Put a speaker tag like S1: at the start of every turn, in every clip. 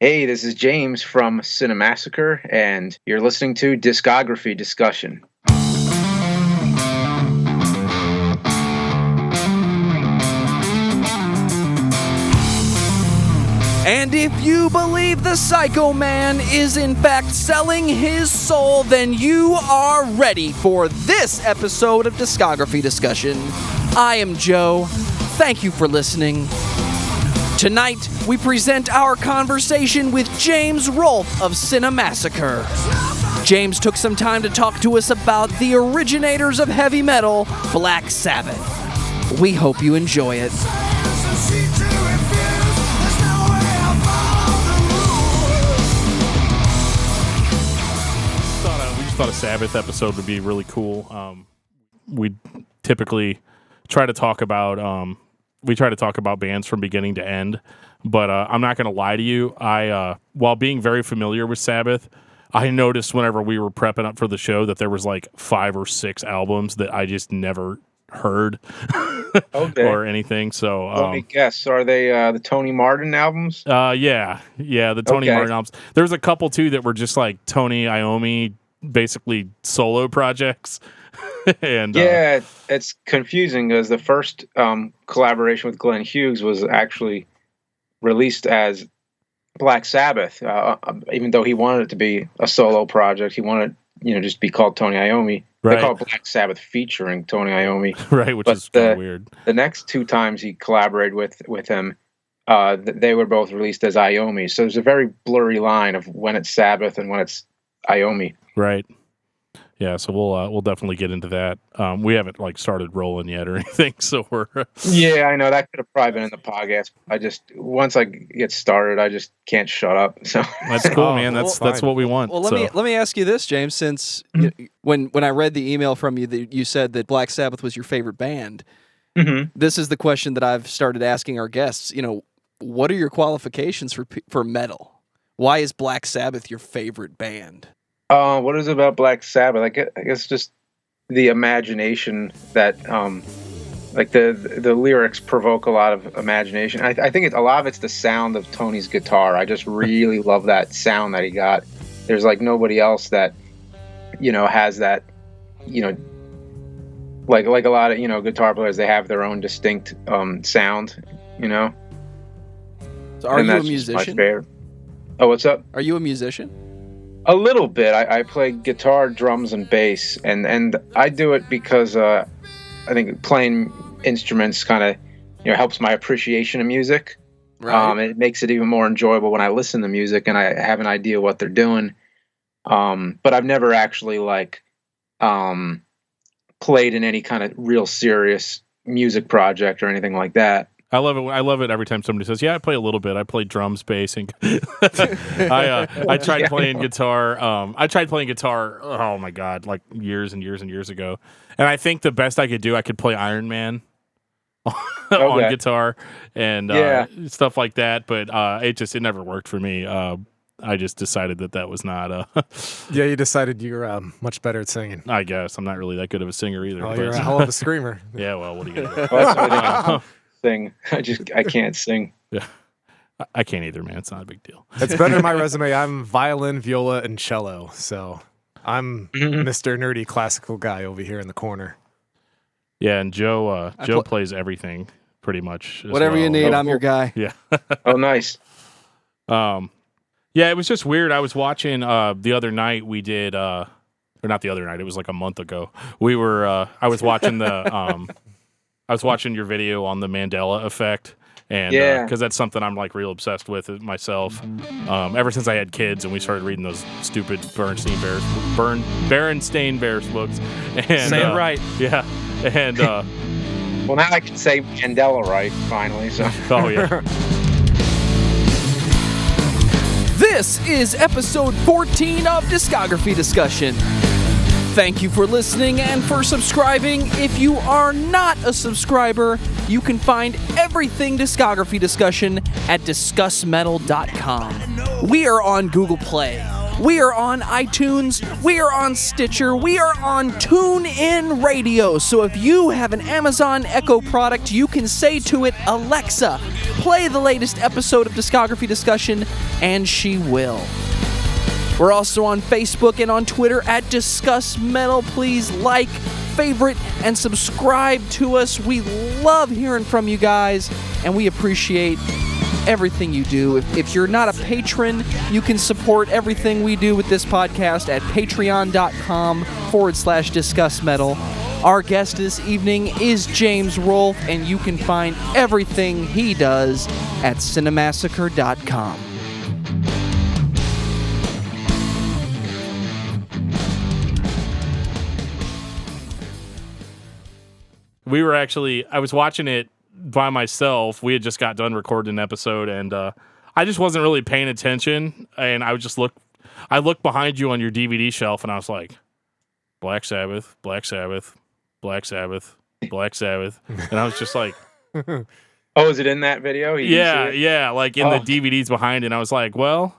S1: Hey, this is James from Cinemassacre, and you're listening to Discography Discussion.
S2: And if you believe the Psycho Man is in fact selling his soul, then you are ready for this episode of Discography Discussion. I am Joe. Thank you for listening. Tonight, we present our conversation with James Rolfe of Cinemassacre. James took some time to talk to us about the originators of heavy metal, Black Sabbath. We hope you enjoy it.
S3: Thought a Sabbath episode would be really cool. We typically try to talk about bands from beginning to end, but I'm not going to lie to you. I while being very familiar with Sabbath, I noticed whenever we were prepping up for the show that there was like 5 or 6 albums that I just never heard or anything. So
S1: let me guess, are they the Tony Martin albums?
S3: Yeah, the Tony Martin albums. There's a couple too that were just like Tony Iommi, basically solo projects. And
S1: yeah, it's confusing because the first collaboration with Glenn Hughes was actually released as Black Sabbath, even though he wanted it to be a solo project. He wanted just be called Tony Iommi.
S3: Right.
S1: They call it Black Sabbath featuring Tony Iommi.
S3: Right, which is kind of weird.
S1: The next 2 times he collaborated with him, they were both released as Iommi. So there's a very blurry line of when it's Sabbath and when it's Iommi.
S3: Right. Yeah, so we'll definitely get into that. We haven't started rolling yet or anything, so we're
S1: Yeah, I know that could have probably been in the podcast. Once I get started, I just can't shut up. So
S3: that's cool, man. That's what we want.
S2: Well, let me ask you this, James. Since when I read the email from you that you said that Black Sabbath was your favorite band, this is the question that I've started asking our guests. What are your qualifications for metal? Why is Black Sabbath your favorite band?
S1: What is it about Black Sabbath? I guess just the imagination that, the lyrics provoke a lot of imagination. I think a lot of it's the sound of Tony's guitar. I just really love that sound that he got. There's nobody else that, has that, like a lot of, guitar players, they have their own distinct sound,
S2: So are you a musician?
S1: Oh, what's up?
S2: Are you a musician?
S1: A little bit. I play guitar, drums, and bass, and I do it because I think playing instruments kind of helps my appreciation of music.
S2: Right.
S1: It makes it even more enjoyable when I listen to music and I have an idea what they're doing. But I've never actually played in any kind of real serious music project or anything like that.
S3: I love it. I love it every time somebody says, "Yeah, I play a little bit. I play drums, bass, and I tried playing guitar. I tried playing guitar. Oh my god, years and years and years ago. And I think the best I could do, I could play Iron Man on guitar and stuff like that. But it never worked for me. I just decided that was not.
S4: Yeah, you decided you're much better at singing.
S3: I guess I'm not really that good of a singer either.
S4: Oh, you're a hell of a screamer.
S3: Yeah, well, what are you gonna do?
S1: Sing. I can't sing.
S3: Yeah, I can't either, man. It's not a big deal.
S4: It's better in my resume. I'm violin, viola, and cello. So I'm Mr. Nerdy Classical guy over here in the corner.
S3: Yeah, and Joe plays everything pretty much.
S2: Whatever you need, I'm your guy.
S3: Yeah.
S1: Oh, nice.
S3: Yeah, it was just weird. I was watching the other night. We did, or not the other night. It was like a month ago. We were. I was watching the. I was watching your video on the Mandela effect, and because that's something I'm real obsessed with myself. Ever since I had kids and we started reading those stupid Berenstain Bears books. And,
S2: say it right.
S3: Yeah, and
S1: well, now I can say Mandela right finally. So.
S3: Oh yeah.
S2: This is episode 14 of Discography Discussion. Thank you for listening and for subscribing. If you are not a subscriber, you can find everything Discography Discussion at discussmetal.com. We are on Google Play. We are on iTunes. We are on Stitcher. We are on TuneIn Radio. So if you have an Amazon Echo product, you can say to it, Alexa, play the latest episode of Discography Discussion, and she will. We're also on Facebook and on Twitter at Discuss Metal. Please like, favorite, and subscribe to us. We love hearing from you guys, and we appreciate everything you do. If you're not a patron, you can support everything we do with this podcast at patreon.com/discussmetal. Our guest this evening is James Rolfe, and you can find everything he does at cinemassacre.com.
S3: I was watching it by myself. We had just got done recording an episode, and I just wasn't really paying attention. And I looked behind you on your DVD shelf, and I was like, Black Sabbath, Black Sabbath, Black Sabbath, Black Sabbath. And I was just like,
S1: oh, is it in that video?
S3: Yeah, like in the DVDs behind it. And I was like, well,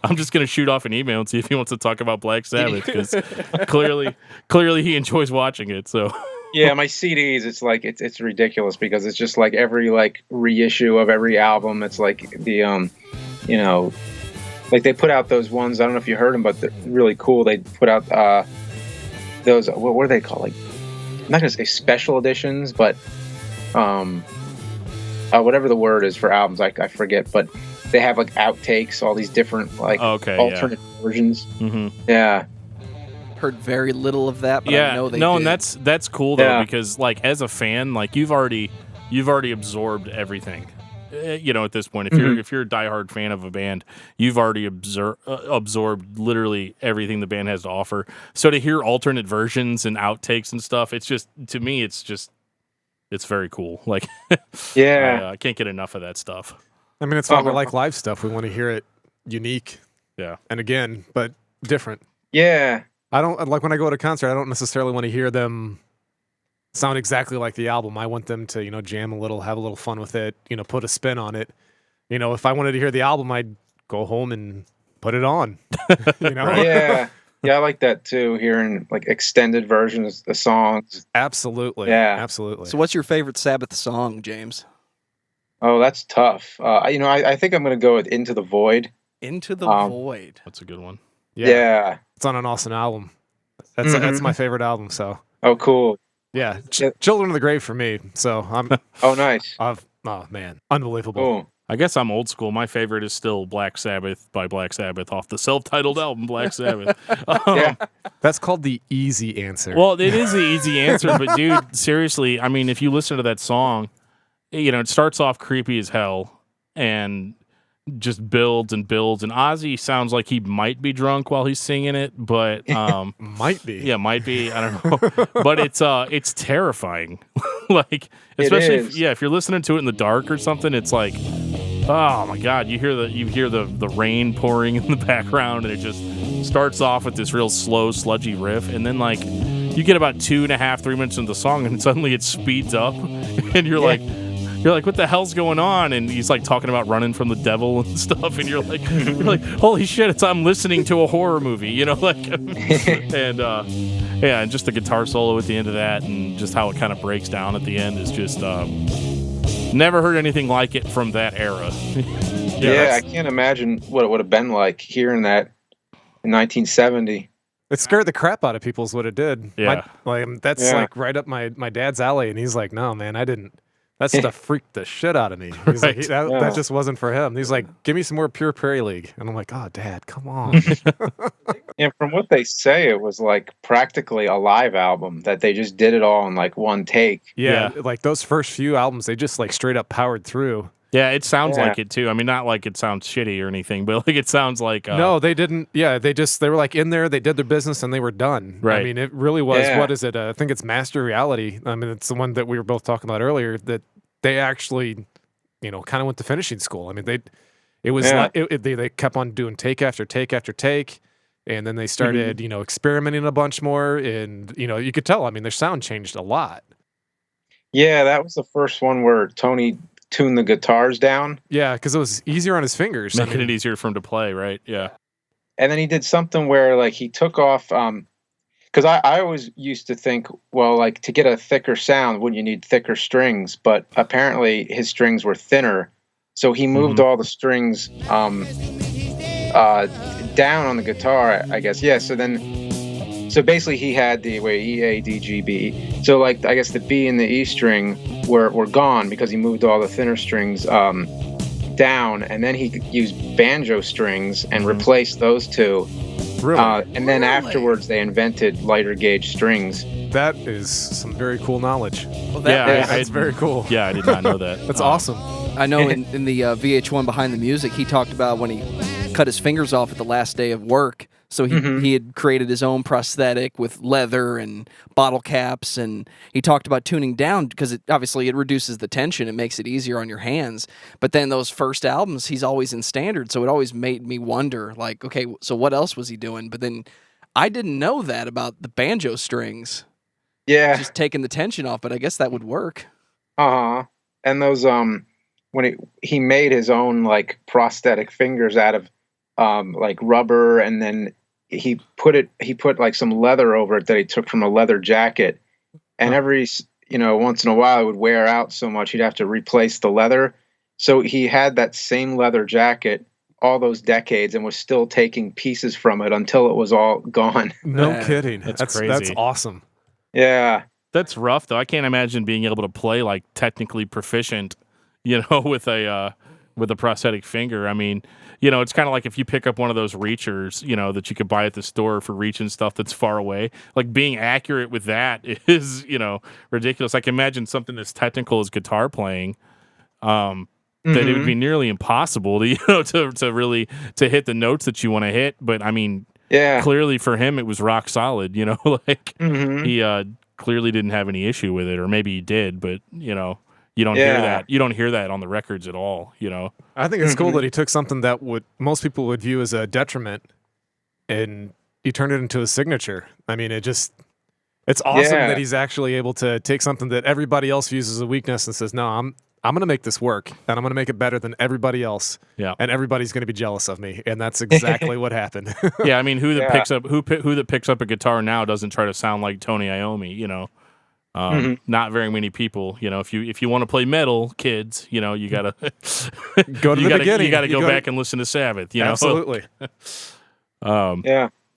S3: I'm just going to shoot off an email and see if he wants to talk about Black Sabbath, because clearly he enjoys watching it. So
S1: yeah, my CDs, it's like it's ridiculous, because it's just like every like reissue of every album. It's like the like they put out those ones. I don't know if you heard them, but they're really cool. They put out those, what were they called? Like, I'm not gonna say special editions, but whatever the word is for albums, I forget. But they have like outtakes, all these different like alternate versions. Mm-hmm. Yeah.
S2: Heard very little of that, but I know they do.
S3: And that's cool though, because like as a fan, like you've already absorbed everything. At this point, if you're a diehard fan of a band, you've already absorbed literally everything the band has to offer. So to hear alternate versions and outtakes and stuff, it's just, to me, it's very cool. Like, I can't get enough of that stuff.
S4: I mean, it's why we like live stuff. We want to hear it unique.
S3: Yeah. And
S4: again, but different.
S1: Yeah.
S4: I don't like when I go to a concert, I don't necessarily want to hear them sound exactly like the album. I want them to, jam a little, have a little fun with it, put a spin on it. If I wanted to hear the album, I'd go home and put it on.
S1: Yeah. Yeah, I like that too, hearing like extended versions of songs.
S4: Absolutely.
S1: Yeah.
S4: Absolutely.
S2: So what's your favorite Sabbath song, James?
S1: Oh, that's tough. I think I'm going to go with Into the Void.
S2: Into the Void.
S3: That's a good one.
S1: Yeah.
S4: It's on an awesome album. That's my favorite album, so.
S1: Oh, cool.
S4: Yeah. Children of the Grave for me. So I'm
S1: Oh, nice.
S4: Oh man, unbelievable.
S1: Cool.
S3: I guess I'm old school. My favorite is still Black Sabbath by Black Sabbath off the self-titled album Black Sabbath.
S4: That's called the easy answer.
S3: Well, it is the easy answer, but dude, seriously, I mean, if you listen to that song, it starts off creepy as hell and just builds and builds, and Ozzy sounds like he might be drunk while he's singing it, but
S4: might be.
S3: Yeah, might be. I don't know. But it's terrifying. Like, especially if you're listening to it in the dark or something, it's like, oh my god, you hear the rain pouring in the background, and it just starts off with this real slow, sludgy riff, and then like you get about 2.5, 3 minutes into the song, and suddenly it speeds up, and you're like, what the hell's going on? And he's like talking about running from the devil and stuff, and you're like, holy shit! I'm listening to a horror movie, and and just the guitar solo at the end of that, and just how it kind of breaks down at the end is just never heard anything like it from that era.
S1: I can't imagine what it would have been like hearing that in 1970.
S4: It scared the crap out of people is what it did.
S3: Yeah.
S4: That's like right up my dad's alley, and he's like, no, man, I didn't. That stuff freaked the shit out of me. He's like, that just wasn't for him. He's like, give me some more pure Prairie League. And I'm like, oh, Dad, come on.
S1: And from what they say, it was like practically a live album that they just did it all in like one take.
S4: Yeah, like those first few albums, they just like straight up powered through.
S3: Yeah, it sounds like it too. I mean, not like it sounds shitty or anything, but like it sounds like
S4: no, they didn't. Yeah, they were like in there, they did their business, and they were done.
S3: Right.
S4: I mean, it really was. Yeah. What is it? I think it's Master Reality. I mean, it's the one that we were both talking about earlier. That they actually, kind of went to finishing school. I mean, they kept on doing take after take after take, and then they started, experimenting a bunch more, and you could tell. I mean, their sound changed a lot.
S1: Yeah, that was the first one where Tony tune the guitars down.
S4: Yeah, because it was easier on his fingers.
S3: Making it easier for him to play, right? Yeah.
S1: And then he did something where like he took off because I always used to think, well, like to get a thicker sound, wouldn't you need thicker strings? But apparently his strings were thinner, so he moved all the strings down on the guitar, I guess. Yeah. So basically he had the E, A, D, G, B. So like I guess the B and the E string were gone because he moved all the thinner strings down, and then he used banjo strings and replaced those two.
S4: Really?
S1: And then afterwards they invented lighter gauge strings.
S4: That is some very cool knowledge.
S2: Well,
S4: That's very cool.
S3: Yeah, I did not know that.
S4: That's awesome.
S2: I know in the VH1 Behind the Music, he talked about when he cut his fingers off at the last day of work. So he had created his own prosthetic with leather and bottle caps, and he talked about tuning down because obviously it reduces the tension. It makes it easier on your hands. But then those first albums, he's always in standard, so it always made me wonder, like, okay, so what else was he doing? But then I didn't know that about the banjo strings.
S1: Yeah.
S2: Just taking the tension off, but I guess that would work.
S1: And those when he made his own like prosthetic fingers out of like rubber, and then he put like some leather over it that he took from a leather jacket, and every once in a while it would wear out so much he'd have to replace the leather, so he had that same leather jacket all those decades and was still taking pieces from it until it was all gone.
S4: No kidding.
S3: That's crazy.
S4: That's awesome.
S1: Yeah,
S3: that's rough though. I can't imagine being able to play like technically proficient, with a prosthetic finger. I mean, it's kind of like if you pick up one of those reachers, that you could buy at the store for reaching stuff that's far away. Like being accurate with that is, ridiculous. I can imagine something as technical as guitar playing, that it would be nearly impossible to to really hit the notes that you want to hit. But I mean, clearly for him it was rock solid. He clearly didn't have any issue with it, or maybe he did, but you don't hear that. You don't hear that on the records at all,
S4: I think it's cool that he took something that most people would view as a detriment and he turned it into a signature. I mean, it's awesome that he's actually able to take something that everybody else views as a weakness and says, no, I'm going to make this work, and I'm going to make it better than everybody else. Yeah. And everybody's going to be jealous of me. And that's exactly what happened.
S3: Yeah. I mean, who that picks up a guitar now doesn't try to sound like Tony Iommi, Not very many people, if you want to play metal, kids, you gotta
S4: go to the beginning.
S3: You gotta go back and listen to Sabbath,
S4: Absolutely.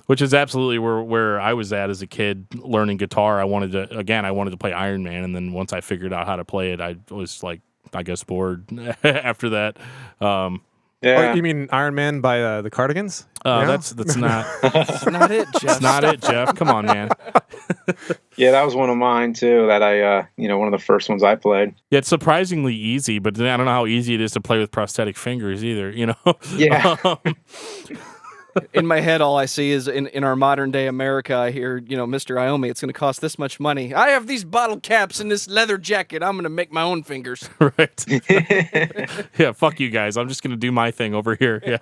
S3: Which is absolutely where I was at as a kid learning guitar. I wanted to play Iron Man, and then once I figured out how to play it, I was like, I guess bored after that.
S4: Oh, you mean Iron Man by the Cardigans?
S3: That's not
S2: That's not it, Jeff.
S3: That's not it, Jeff. Come on, man.
S1: Yeah, that was one of mine too. That I, one of the first ones I played.
S3: Yeah, it's surprisingly easy, but I don't know how easy it is to play with prosthetic fingers either.
S1: Yeah.
S2: In my head, all I see is in our modern day America, I hear, Mr. Iommi, it's going to cost this much money. I have these bottle caps and this leather jacket. I'm going to make my own fingers.
S3: Right. Yeah, fuck you guys. I'm just going to do my thing over here. Yeah.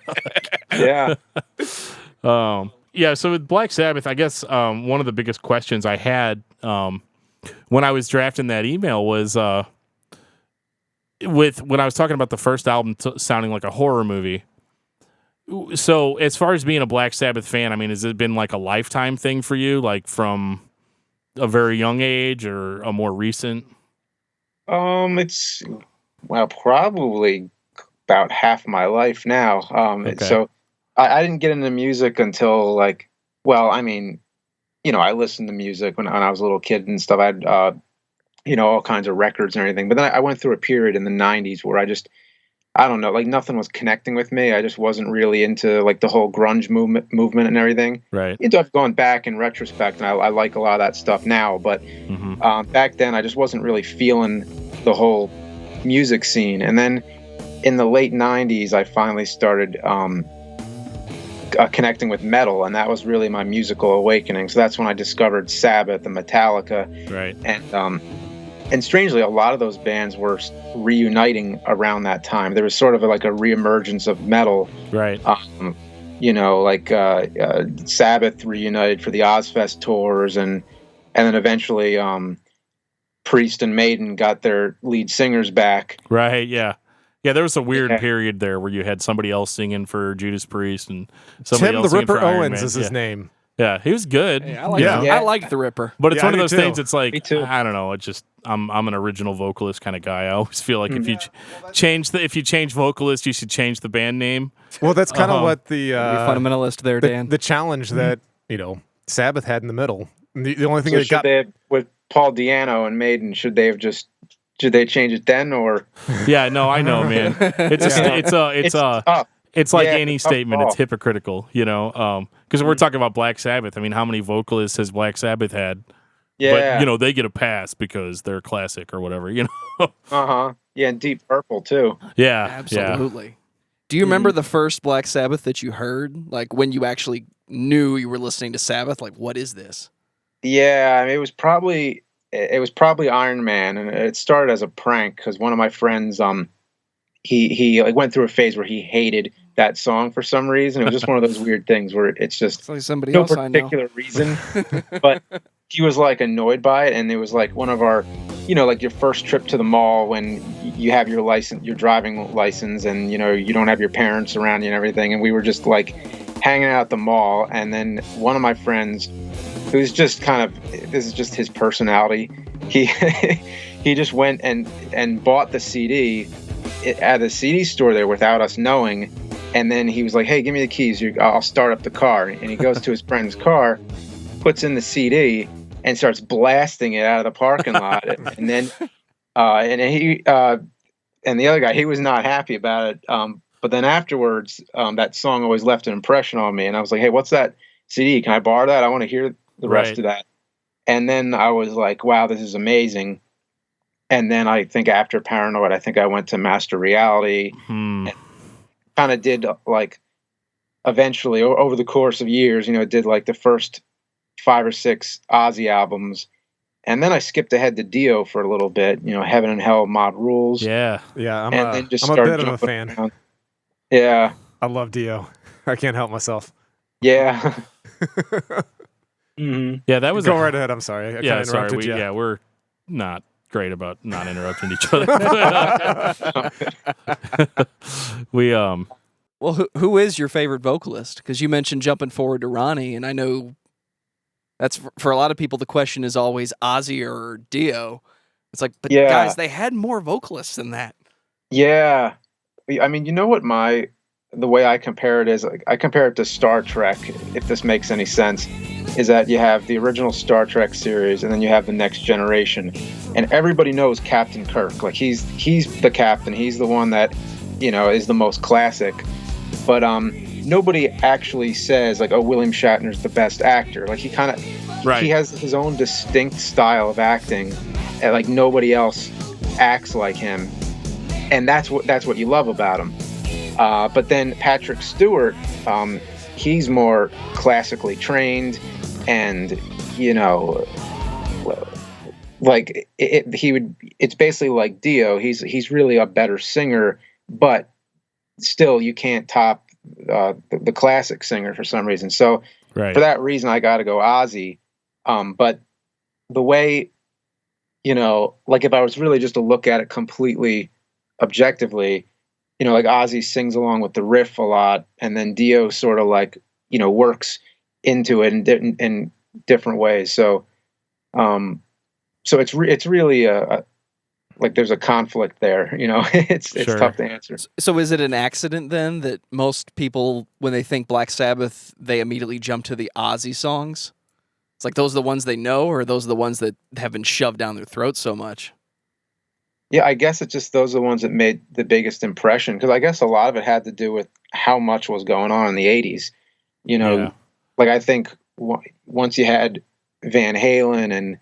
S1: Yeah.
S3: Yeah, so with Black Sabbath, I guess one of the biggest questions I had when I was drafting that email was when I was talking about the first album sounding like a horror movie. So as far as being a Black Sabbath fan, I mean, has it been like a lifetime thing for you, like from a very young age or a more recent?
S1: It's probably about half my life now.
S3: Okay.
S1: So I didn't get into music until I listened to music when I was a little kid and stuff. I had all kinds of records and everything. But then I went through a period in the 90s where I don't know, like nothing was connecting with me. I just wasn't really into like the whole grunge movement and everything.
S3: Right.
S1: I've gone back in retrospect, and I like a lot of that stuff now. But back then, I just wasn't really feeling the whole music scene. And then in the late 90s, I finally started connecting with metal, and that was really my musical awakening. So that's when I discovered Sabbath and Metallica.
S3: Right.
S1: And strangely, a lot of those bands were reuniting around that time. There was sort of like a reemergence of metal.
S3: Right.
S1: Sabbath reunited for the Ozfest tours, and then eventually Priest and Maiden got their lead singers back.
S3: Right, yeah. Yeah, there was a weird period there where you had somebody else singing for Judas Priest and somebody
S4: Tim
S3: else
S4: the
S3: singing
S4: Ripper
S3: for Iron
S4: Owens
S3: Man.
S4: is his name.
S3: Yeah, he was good.
S2: Hey, I like the Ripper.
S3: But it's
S4: Yeah,
S3: one of
S4: I do
S3: those
S4: too.
S3: things. It's like
S1: Me too.
S3: I don't know. It's just I'm an original vocalist kind of guy. I always feel like if you change vocalist, you should change the band name.
S4: Well, that's kind of what the
S2: You're fundamentalist there, Dan.
S4: the challenge that Sabbath had in the middle. The only thing
S1: So
S4: that
S1: should
S4: got
S1: they have, with Paul Di'Anno and Maiden, should they change it then, or
S3: Yeah, no, I know, man. It's
S1: tough.
S3: it's like
S1: Yeah,
S3: any
S1: it's a tough
S3: statement.
S1: call.
S3: It's hypocritical, because we're talking about Black Sabbath. I mean, how many vocalists has Black Sabbath had?
S1: Yeah.
S3: But they get a pass because they're classic or whatever.
S1: Yeah, and Deep Purple too.
S3: Yeah,
S2: Absolutely. Do you remember the first Black Sabbath that you heard? Like when you actually knew you were listening to Sabbath? Like, what is this?
S1: Yeah, I mean, it was probably Iron Man, and it started as a prank because one of my friends, he like went through a phase where he hated that song for some reason. It was just one of those weird things where it's just
S2: It's like somebody
S1: no
S2: else I know.
S1: particular reason, but he was like annoyed by it, and it was like one of our, like your first trip to the mall when you have your license, your driving license, and you don't have your parents around you and everything, and we were just like hanging out at the mall, and then one of my friends, who's just this is just his personality, he just went and bought the CD at the CD store there without us knowing. And then he was like, "Hey, give me the keys. I'll start up the car." And he goes to his friend's car, puts in the CD, and starts blasting it out of the parking lot. And then, and the other guy, he was not happy about it. But then afterwards, that song always left an impression on me. And I was like, "Hey, what's that CD? Can I borrow that? I want to hear the rest of that." And then I was like, "Wow, this is amazing." And then I think after Paranoid, I think I went to Master Reality. And kind of did like eventually over the course of years, did like the first 5 or 6 Ozzy albums, and then I skipped ahead to Dio for a little bit, Heaven and Hell, Mod Rules.
S3: Yeah.
S4: I'm
S1: then just
S4: a
S1: started
S4: bit of a
S1: jumping
S4: fan.
S1: around. Yeah.
S4: I love Dio. I can't help myself.
S1: Yeah. Mm-hmm.
S3: Yeah, that was
S4: Go right ahead. I'm sorry. I
S3: Yeah,
S4: kinda
S3: sorry.
S4: interrupted you.
S3: We're not great about not interrupting each other.
S2: Well, who is your favorite vocalist? Because you mentioned jumping forward to Ronnie, and I know that's for a lot of people. The question is always Ozzy or Dio. It's like, but guys, they had more vocalists than that.
S1: Yeah. I mean, what the way I compare it is, I compare it to Star Trek, if this makes any sense, is that you have the original Star Trek series and then you have the Next Generation, and everybody knows Captain Kirk. Like he's the captain. He's the one that, is the most classic. But nobody actually says like, "Oh, William Shatner's the best actor." Like he kind of, he has his own distinct style of acting, and like nobody else acts like him, and that's what you love about him. But then Patrick Stewart, he's more classically trained, and like it's basically like Dio. He's really a better singer, but still you can't top the classic singer for some reason. So for that reason, I got to go Ozzy. But the way, like if I was really just to look at it completely objectively, like Ozzy sings along with the riff a lot, and then Dio sort of like, works into it in different ways. So, it's really like there's a conflict there, it's tough to answer.
S2: So is it an accident then that most people, when they think Black Sabbath, they immediately jump to the Ozzy songs? It's like those are the ones they know, or those are the ones that have been shoved down their throats so much?
S1: Yeah, I guess it's just those are the ones that made the biggest impression, because I guess a lot of it had to do with how much was going on in the 80s. Like I think once you had Van Halen and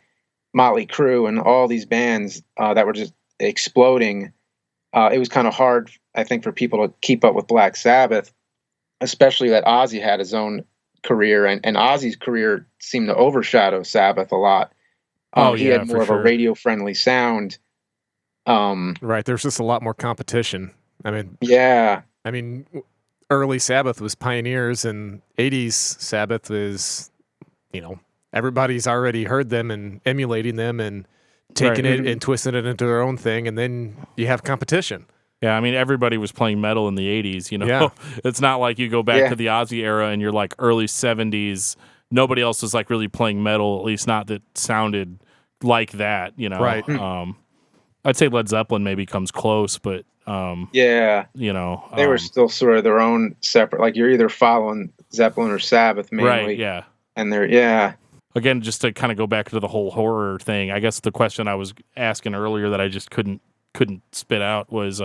S1: Motley Crue and all these bands that were just exploding, it was kind of hard, I think, for people to keep up with Black Sabbath, especially that Ozzy had his own career, and Ozzy's career seemed to overshadow Sabbath a lot. He had more of a radio-friendly sound.
S4: Right. There's just a lot more competition. I mean, early Sabbath was pioneers, and 80s Sabbath is, everybody's already heard them and emulating them and taking it and twisting it into their own thing, and then you have competition.
S3: Yeah, I mean, everybody was playing metal in the 80s,
S4: Yeah.
S3: It's not like you go back to the Ozzy era and you're like early 70s nobody else was like really playing metal, at least not that sounded like that, you know.
S4: Right.
S3: I'd say Led Zeppelin maybe comes close, but
S1: Yeah,
S3: you know,
S1: they were still sort of their own separate. Like you're either following Zeppelin or Sabbath mainly,
S3: right, yeah.
S1: And they're
S3: Again, just to kind of go back to the whole horror thing, I guess the question I was asking earlier that I just couldn't spit out was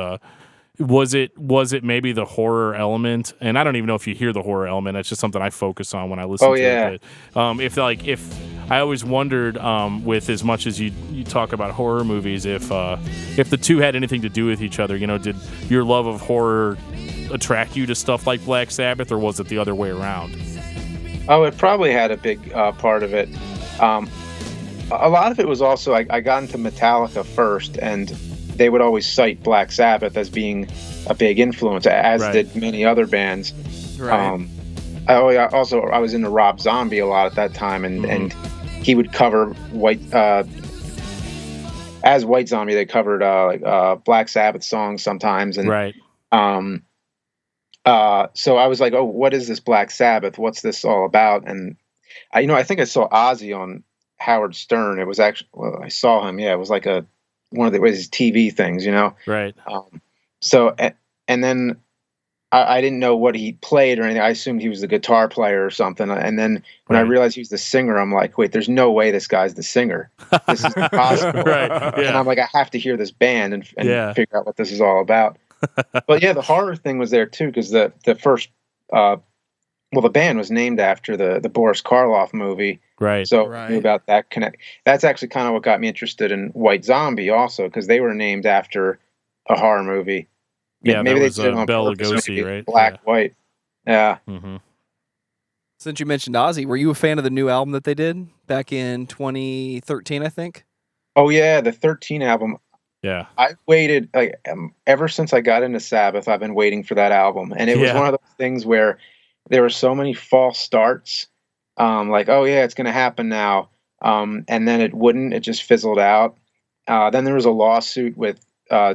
S3: it maybe the horror element? And I don't even know if you hear the horror element. It's just something I focus on when I listen to it. But if I always wondered, with as much as you talk about horror movies, if the two had anything to do with each other, you know, did your love of horror attract you to stuff like Black Sabbath, or was it the other way around?
S1: Oh, it probably had a big part of it. A lot of it was also I got into Metallica first, and they would always cite Black Sabbath as being a big influence, as did many other bands.
S2: Right.
S1: I was into Rob Zombie a lot at that time, and he would cover as White Zombie. They covered Black Sabbath songs sometimes, and so I was like, oh, what is this Black Sabbath? What's this all about? And I think I saw Ozzy on Howard Stern. It was actually, I saw him. Yeah, it was like one of his TV things, you know?
S3: Right.
S1: So, and then I didn't know what he played or anything. I assumed he was the guitar player or something. And then when I realized he was the singer, I'm like, wait, there's no way this guy's the singer. This is impossible.
S3: Right. Yeah.
S1: And I'm like, I have to hear this band and figure out what this is all about. But yeah, the horror thing was there too, because the first, the band was named after the Boris Karloff movie.
S3: Right.
S1: So I knew about that connect. That's actually kind of what got me interested in White Zombie also, because they were named after a horror movie.
S3: Yeah,
S1: maybe
S3: that
S1: they did it on
S3: Bela
S1: purpose,
S3: Lugosi, right?
S1: Black, white. Yeah.
S3: Mm-hmm.
S2: Since you mentioned Ozzy, were you a fan of the new album that they did back in 2013, I think?
S1: Oh yeah, the 13 album.
S3: Yeah.
S1: I waited ever since I got into Sabbath. I've been waiting for that album, and it was one of those things where there were so many false starts. Like, oh yeah, it's going to happen now. And then it wouldn't, it just fizzled out. Then there was a lawsuit with,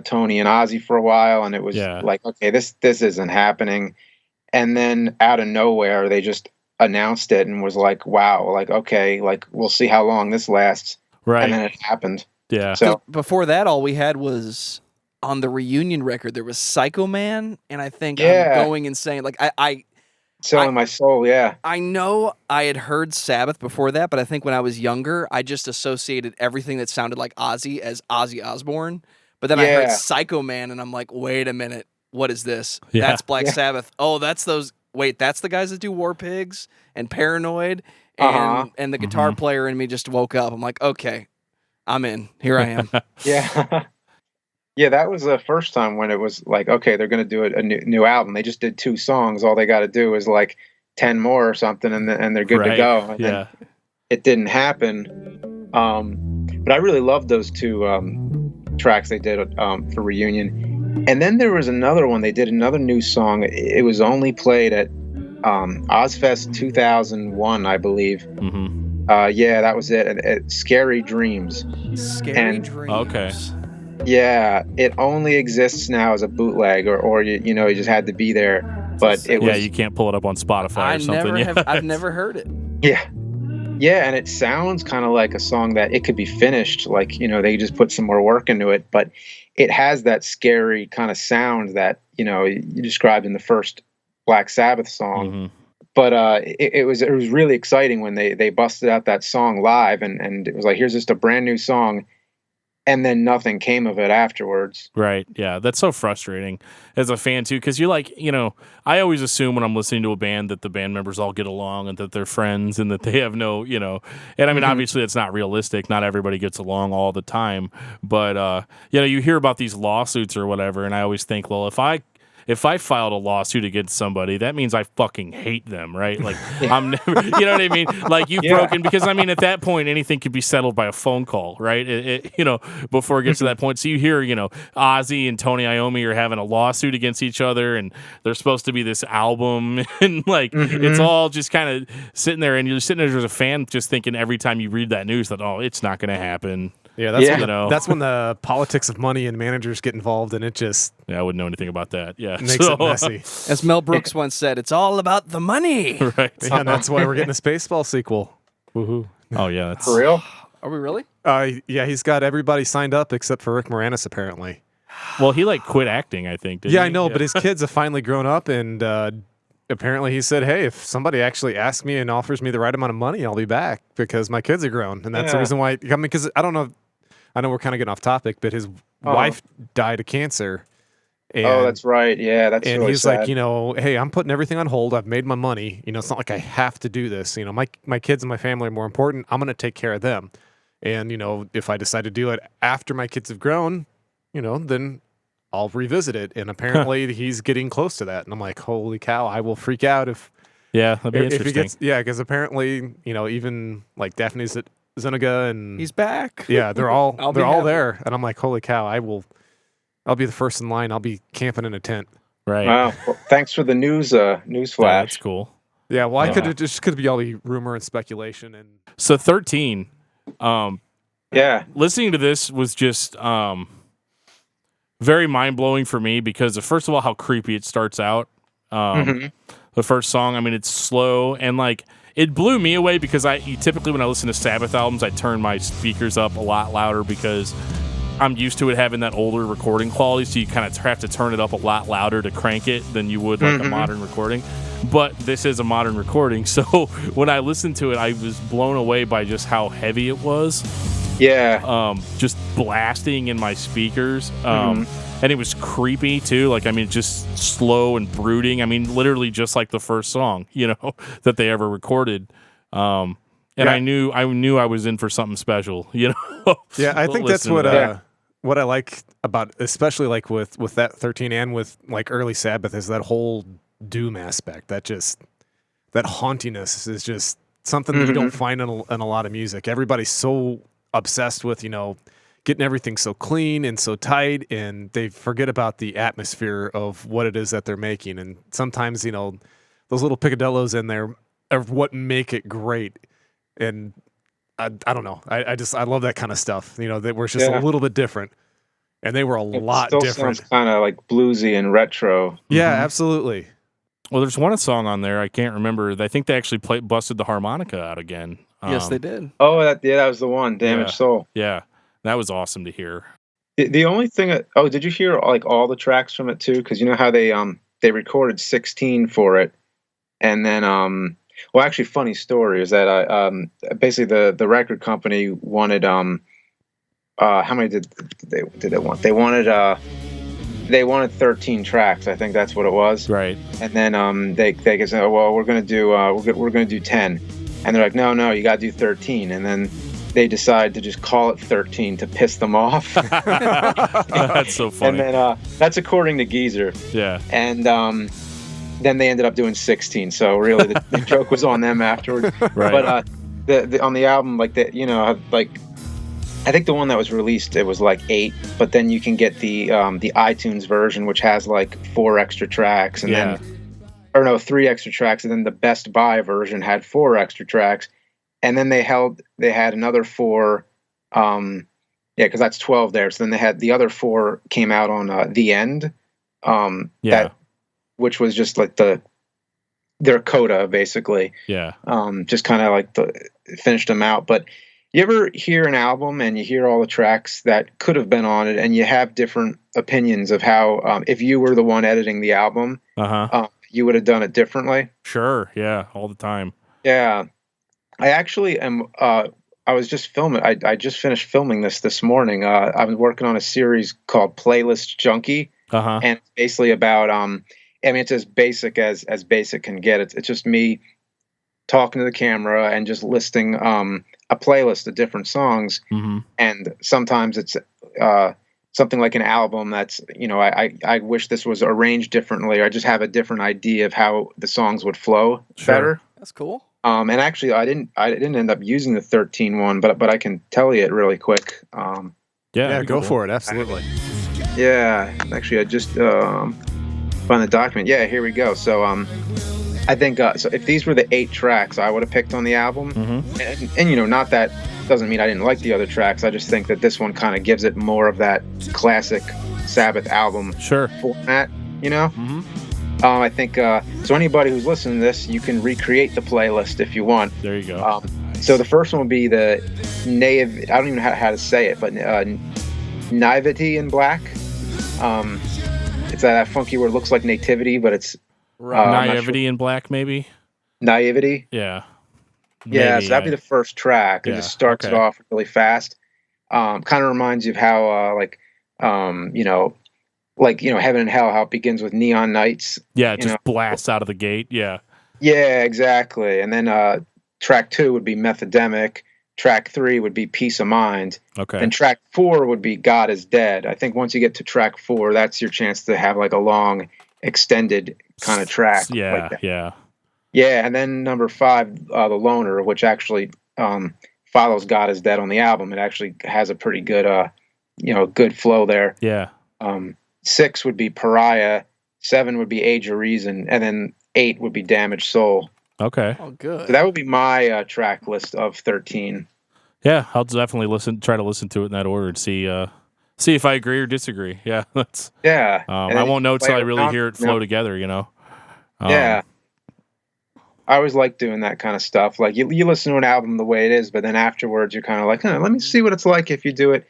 S1: Tony and Ozzy for a while, and it was like, okay, this isn't happening. And then out of nowhere, they just announced it and was like, wow, like, okay, like we'll see how long this lasts.
S3: Right.
S1: And then it happened.
S3: Yeah.
S2: So before that, all we had was on the reunion record, there was Psycho Man. And I think I'm going insane. Like
S1: Selling my soul, yeah.
S2: I know I had heard Sabbath before that, but I think when I was younger, I just associated everything that sounded like Ozzy as Ozzy Osbourne. But then I heard Psycho Man, and I'm like, wait a minute, what is this?
S3: Yeah.
S2: That's Black Sabbath. Oh, that's those. Wait, that's the guys that do War Pigs and Paranoid, and the guitar player in me just woke up. I'm like, okay, I'm in. Here I am.
S1: Yeah. Yeah, that was the first time when it was like, okay, they're going to do a new album. They just did 2 songs. All they got to do is like 10 more or something, and they're good to go. And then it didn't happen. But I really loved those 2 tracks they did for Reunion. And then there was another one. They did another new song. It was only played at Ozfest 2001, I believe. Yeah, that was it. And Scary Dreams.
S2: Scary Dreams.
S3: Okay.
S1: Yeah, it only exists now as a bootleg, or you just had to be there. But it was,
S3: you can't pull it up on Spotify or something.
S2: I've never heard it.
S1: Yeah, and it sounds kind of like a song that it could be finished, like they just put some more work into it. But it has that scary kind of sound that you described in the first Black Sabbath song. But it was really exciting when they busted out that song live, and it was like, here's just a brand new song. And then nothing came of it afterwards.
S3: Right. Yeah. That's so frustrating as a fan, too, because you're like, I always assume when I'm listening to a band that the band members all get along and that they're friends and that they have no, and I mean, obviously it's not realistic. Not everybody gets along all the time. But, you hear about these lawsuits or whatever. And I always think, well, if I filed a lawsuit against somebody, that means I fucking hate them, right? Like, I'm never, you know what I mean? Like, you've broken, because I mean, at that point, anything could be settled by a phone call, right? Before it gets to that point. So you hear, Ozzy and Tony Iommi are having a lawsuit against each other, and there's supposed to be this album, and like, it's all just kind of sitting there, and you're sitting there as a fan just thinking every time you read that news that, oh, it's not going to happen.
S4: Yeah, that's
S1: Yeah.
S4: when that's when the politics of money and managers get involved, and it just
S3: I wouldn't know anything about that. Yeah,
S4: makes it messy.
S2: As Mel Brooks once said, it's all about the money.
S3: Right.
S4: Yeah, and that's why we're getting a Spaceball sequel. Woohoo!
S3: Oh yeah, that's
S1: For real?
S2: Are we really?
S4: Yeah, he's got everybody signed up except for Rick Moranis, apparently.
S3: Well, he quit acting, I think. Didn't
S4: Yeah,
S3: he?
S4: I know, but his kids have finally grown up, and apparently he said, "Hey, if somebody actually asks me and offers me the right amount of money, I'll be back because my kids are grown." And that's the reason why. I mean, because I don't know. I know we're kind of getting off topic, but his wife died of cancer. And,
S1: that's right. Yeah, that's
S4: and
S1: really
S4: he's
S1: sad.
S4: like, hey, I'm putting everything on hold. I've made my money. It's not like I have to do this. My kids and my family are more important. I'm going to take care of them. And, if I decide to do it after my kids have grown, then I'll revisit it. And apparently he's getting close to that. And I'm like, holy cow, I will freak out if
S3: that'd be interesting.
S4: he gets, because apparently, even like Daphne Zuniga and
S2: He's back.
S4: yeah, they're all
S2: happy.
S4: there. And I'm like, holy cow, I'll be the first in line. I'll be camping in a tent.
S3: Right.
S1: Wow. Well, thanks for the news
S3: Yeah,
S1: flash.
S3: that's cool.
S4: Yeah, well, I could be all the rumor and speculation and
S3: So 13.
S1: Yeah.
S3: Listening to this was just very mind blowing for me because of, first of all, how creepy it starts out. The first song, I mean, it's slow and like it blew me away because typically when I listen to Sabbath albums, I turn my speakers up a lot louder because I'm used to it having that older recording quality, so you kind of have to turn it up a lot louder to crank it than you would like a modern recording. But this is a modern recording, so when I listened to it, I was blown away by just how heavy it was.
S1: Yeah.
S3: Just blasting in my speakers. And it was creepy too. Like, I mean, just slow and brooding. I mean, literally just like the first song, that they ever recorded. And I knew I was in for something special,
S4: Yeah, I think that's what I like about, especially like with that 13 and with like early Sabbath, is that whole doom aspect. That hauntiness is just something that you don't find in a lot of music. Everybody's so obsessed with, getting everything so clean and so tight, and they forget about the atmosphere of what it is that they're making. And sometimes, those little picadillos in there are what make it great. And I don't know. I love that kind of stuff. That we're just a little bit different, and they were a lot different.
S1: Kind of like bluesy and retro.
S4: Yeah, absolutely.
S3: Well, there's one song on there I can't remember. I think they actually busted the harmonica out again.
S2: Yes, they did.
S1: Oh, that was the one, Damaged Soul.
S3: Yeah, that was awesome to hear.
S1: The only thing. Did you hear like all the tracks from it too? Because you know how they recorded 16 for it, and then well, actually, funny story is that basically the record company wanted how many did they want? They wanted 13 tracks. I think that's what it was.
S3: Right.
S1: And then they said, oh, well, we're gonna do 10, and they're like, no, you gotta do 13, and then they decide to just call it 13 to piss them off.
S3: That's so funny.
S1: And then that's according to Geezer.
S3: Yeah.
S1: And then they ended up doing 16. So really, the joke was on them afterwards.
S3: Right.
S1: But on the album, like I think the one that was released, it was like 8. But then you can get the iTunes version, which has like 4 extra tracks, and then 3 extra tracks, and then the Best Buy version had 4 extra tracks, and then they had another 4. Because that's 12 there. So then they had the other 4 came out on The End. Which was just like their coda, basically.
S3: Yeah.
S1: Just kind of like finished them out. But you ever hear an album and you hear all the tracks that could have been on it, and you have different opinions of how, if you were the one editing the album, you would have done it differently?
S3: Sure. Yeah. All the time.
S1: Yeah. I actually am. I was just filming. I just finished filming this morning. I was working on a series called Playlist Junkie, and it's basically about I mean, it's as basic as basic can get. It's just me talking to the camera and just listing a playlist of different songs. And sometimes it's something like an album that's, I wish this was arranged differently. Or I just have a different idea of how the songs would flow better.
S2: That's cool.
S1: And actually, I didn't end up using the 13 one, but I can tell you it really quick.
S4: Yeah, go for it. Absolutely.
S1: Yeah, actually, I just find the document. Yeah, here we go. So I think so. If these were the 8 tracks I would have picked on the album, and not that doesn't mean I didn't like the other tracks. I just think that this one kind of gives it more of that classic Sabbath album format. I think so. Anybody who's listening to this, you can recreate the playlist if you want.
S3: There you go.
S1: So the first one would be the I don't even know how to say it, but Naïveté in Black. It's that funky word. It looks like nativity, but it's
S3: Naivety in Black, maybe.
S1: Naivety.
S3: Yeah.
S1: Yeah. So that'd be the first track. It just starts it off really fast. Kind of reminds you of how Heaven and Hell, how it begins with Neon Nights.
S3: Yeah, it just blasts out of the gate. Yeah.
S1: Yeah, exactly. And then track 2 would be Methademic. Track 3 would be Peace of Mind.
S3: Okay.
S1: And track 4 would be God is Dead. I think once you get to track 4, that's your chance to have like a long, extended kind of track.
S3: Yeah,
S1: like that.
S3: yeah.
S1: Yeah, and then number 5, The Loner, which actually follows God is Dead on the album. It actually has a pretty good, good flow there.
S3: Yeah.
S1: 6 would be Pariah. 7 would be Age of Reason. And then 8 would be Damaged Soul.
S3: Okay.
S2: Oh, good.
S1: So that would be my track list of 13.
S3: Yeah, I'll definitely try to listen to it in that order and see if I agree or disagree. Yeah, that's.
S1: Yeah.
S3: I won't know till I really hear it flow together.
S1: Yeah. I always like doing that kind of stuff. Like you listen to an album the way it is, but then afterwards you're kind of like, let me see what it's like if you do it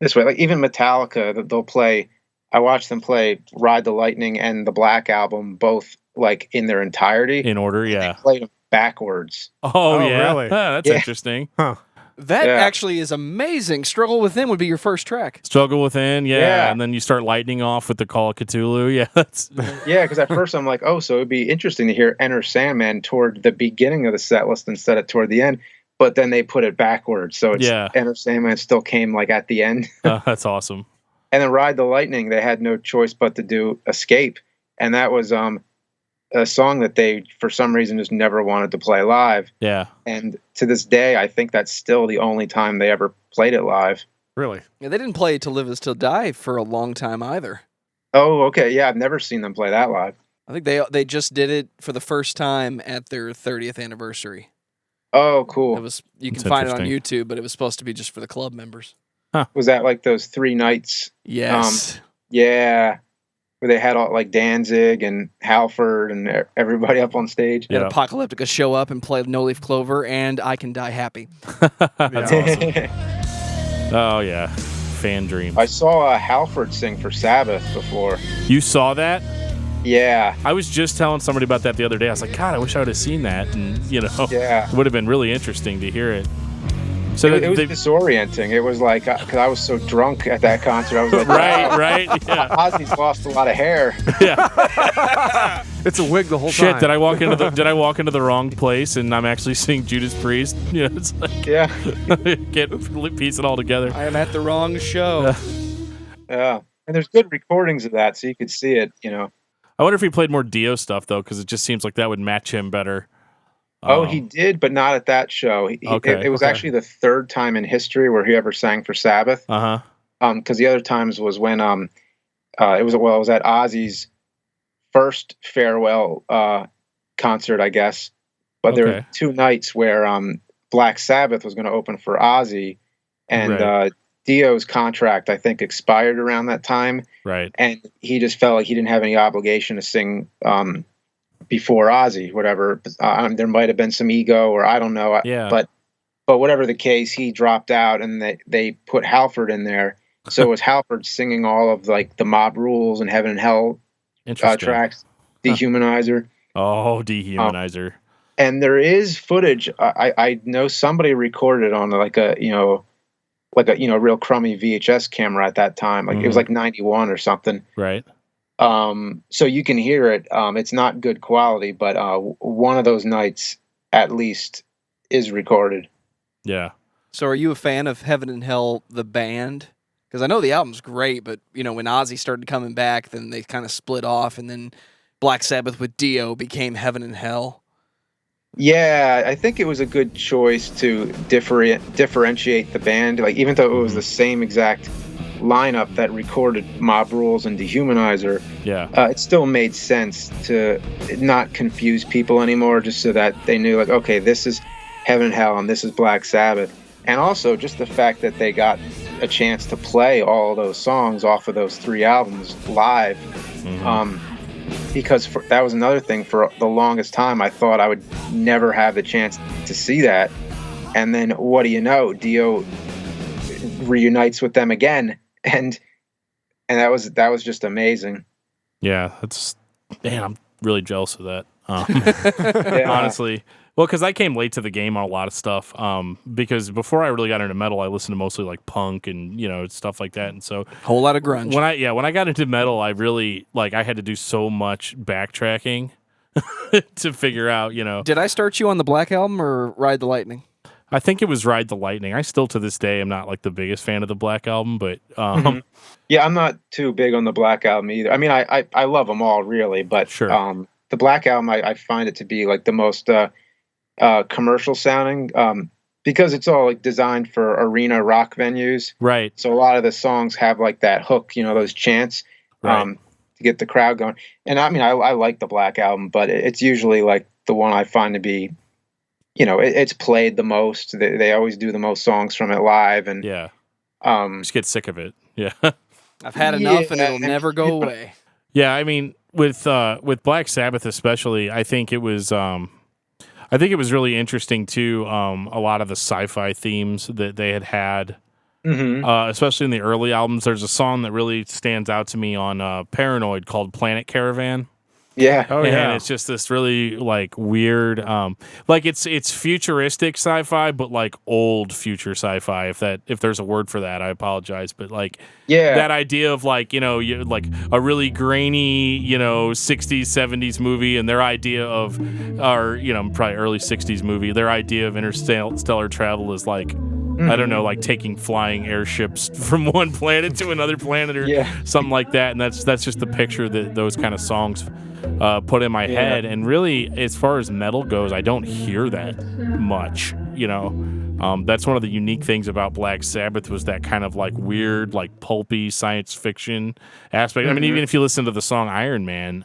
S1: this way. Like even Metallica, they'll play. I watched them play Ride the Lightning and the Black Album both like in their entirety
S3: in order. Yeah,
S1: they played them backwards.
S3: Oh yeah,
S4: really?
S3: That's interesting.
S4: Huh.
S2: That actually is amazing. Struggle Within would be your first track.
S3: Struggle Within, yeah. And then you start lightning off with the Call of Cthulhu. Yeah, that's
S1: because at first I'm like, so it'd be interesting to hear Enter Sandman toward the beginning of the set list instead of toward the end. But then they put it backwards, so it's Enter Sandman still came like at the end.
S3: That's awesome.
S1: And then Ride the Lightning, they had no choice but to do Escape, and that was a song that they, for some reason, just never wanted to play live.
S3: Yeah.
S1: And to this day, I think that's still the only time they ever played it live.
S4: Really?
S2: Yeah, they didn't play To Live Is To Die for a long time either.
S1: Oh, okay. Yeah, I've never seen them play that live.
S2: I think they just did it for the first time at their 30th anniversary.
S1: Oh, cool.
S2: You can find it on YouTube, but it was supposed to be just for the club members.
S3: Huh.
S1: Was that like those 3 nights?
S2: Yes.
S1: Yeah. Where they had all like Danzig and Halford and everybody up on stage.
S2: And Apocalyptica show up and play No Leaf Clover and I Can Die Happy.
S3: That's awesome. Oh yeah, fan dream.
S1: I saw Halford sing for Sabbath before.
S3: You saw that?
S1: Yeah.
S3: I was just telling somebody about that the other day. I was like, God, I wish I would have seen that, and it would have been really interesting to hear it. So
S1: it was disorienting. It was like, because I was so drunk at that concert, I was like,
S3: right, yeah.
S1: Ozzy's lost a lot of hair.
S3: Yeah,
S4: it's a wig the whole time.
S3: Shit, did I walk into the wrong place and I'm actually seeing Judas Priest? It's like, can't piece it all together.
S2: I am at the wrong show.
S1: Yeah, and there's good recordings of that, so you could see it.
S3: I wonder if he played more Dio stuff though, because it just seems like that would match him better.
S1: He did, but not at that show. It was actually the 3rd time in history where he ever sang for Sabbath. Because the other times was when it was at Ozzy's first farewell concert, I guess. But there were 2 nights where Black Sabbath was going to open for Ozzy, and Dio's contract, I think, expired around that time.
S3: Right.
S1: And he just felt like he didn't have any obligation to sing before Ozzy, whatever. There might have been some ego, or I don't know.
S3: Yeah.
S1: But whatever the case, he dropped out, and they put Halford in there. So it was Halford singing all of like the Mob Rules and Heaven and Hell tracks. Dehumanizer.
S3: Oh, Dehumanizer.
S1: And there is footage. I know somebody recorded on like a real crummy VHS camera at that time. Like it was like 91 or something.
S3: Right.
S1: So you can hear it. It's not good quality, but one of those nights at least is recorded.
S3: Yeah.
S2: So are you a fan of Heaven and Hell, the band? Because I know the album's great, but when Ozzy started coming back, then they kind of split off, and then Black Sabbath with Dio became Heaven and Hell.
S1: Yeah, I think it was a good choice to differentiate the band. Like even though it was the same exact lineup that recorded Mob Rules and Dehumanizer, it still made sense to not confuse people anymore, just so that they knew, like, okay, this is Heaven and Hell and this is Black Sabbath. And also just the fact that they got a chance to play all those songs off of those 3 albums live. Because that was another thing. For the longest time, I thought I would never have the chance to see that. And then what do you know? Dio reunites with them again. And that was just amazing.
S3: Yeah, I'm really jealous of that.
S1: Yeah.
S3: Honestly. Well, because I came late to the game on a lot of stuff. Because before I really got into metal, I listened to mostly like punk and stuff like that. And so
S2: whole lot of grunge.
S3: When I got into metal, I really I had to do so much backtracking to figure out.
S2: Did I start you on the Black Album or Ride the Lightning?
S3: I think it was Ride the Lightning. I still to this day am not like the biggest fan of the Black Album, but
S1: yeah, I'm not too big on the Black Album either. I mean, I love them all really, but
S3: sure.
S1: The Black Album I find it to be like the most commercial sounding, because it's all like designed for arena rock venues,
S3: right?
S1: So a lot of the songs have like that hook, those chants, to get the crowd going. And I mean, I like the Black Album, but it's usually like the one I find to be, it's played the most. They always do the most songs from it live, and
S3: just get sick of it. Yeah,
S2: I've had enough, and it'll never go away.
S3: Yeah, I mean, with Black Sabbath especially, I think it was really interesting too. A lot of the sci-fi themes that they had, especially in the early albums. There's a song that really stands out to me on Paranoid called "Planet Caravan."
S1: Yeah,
S3: and it's just this really like weird, like it's futuristic sci-fi, but like old future sci-fi. If there's a word for that, I apologize, but like that idea of like like a really grainy 60s 70s movie, and their idea of probably early 60s movie, their idea of interstellar travel is like I don't know, like taking flying airships from one planet to another planet or something like that, and that's just the picture that those kind of songs put in my head. And really, as far as metal goes, I don't hear that much. That's one of the unique things about Black Sabbath was that kind of like weird, like pulpy science fiction aspect. I mean, even if you listen to the song Iron Man,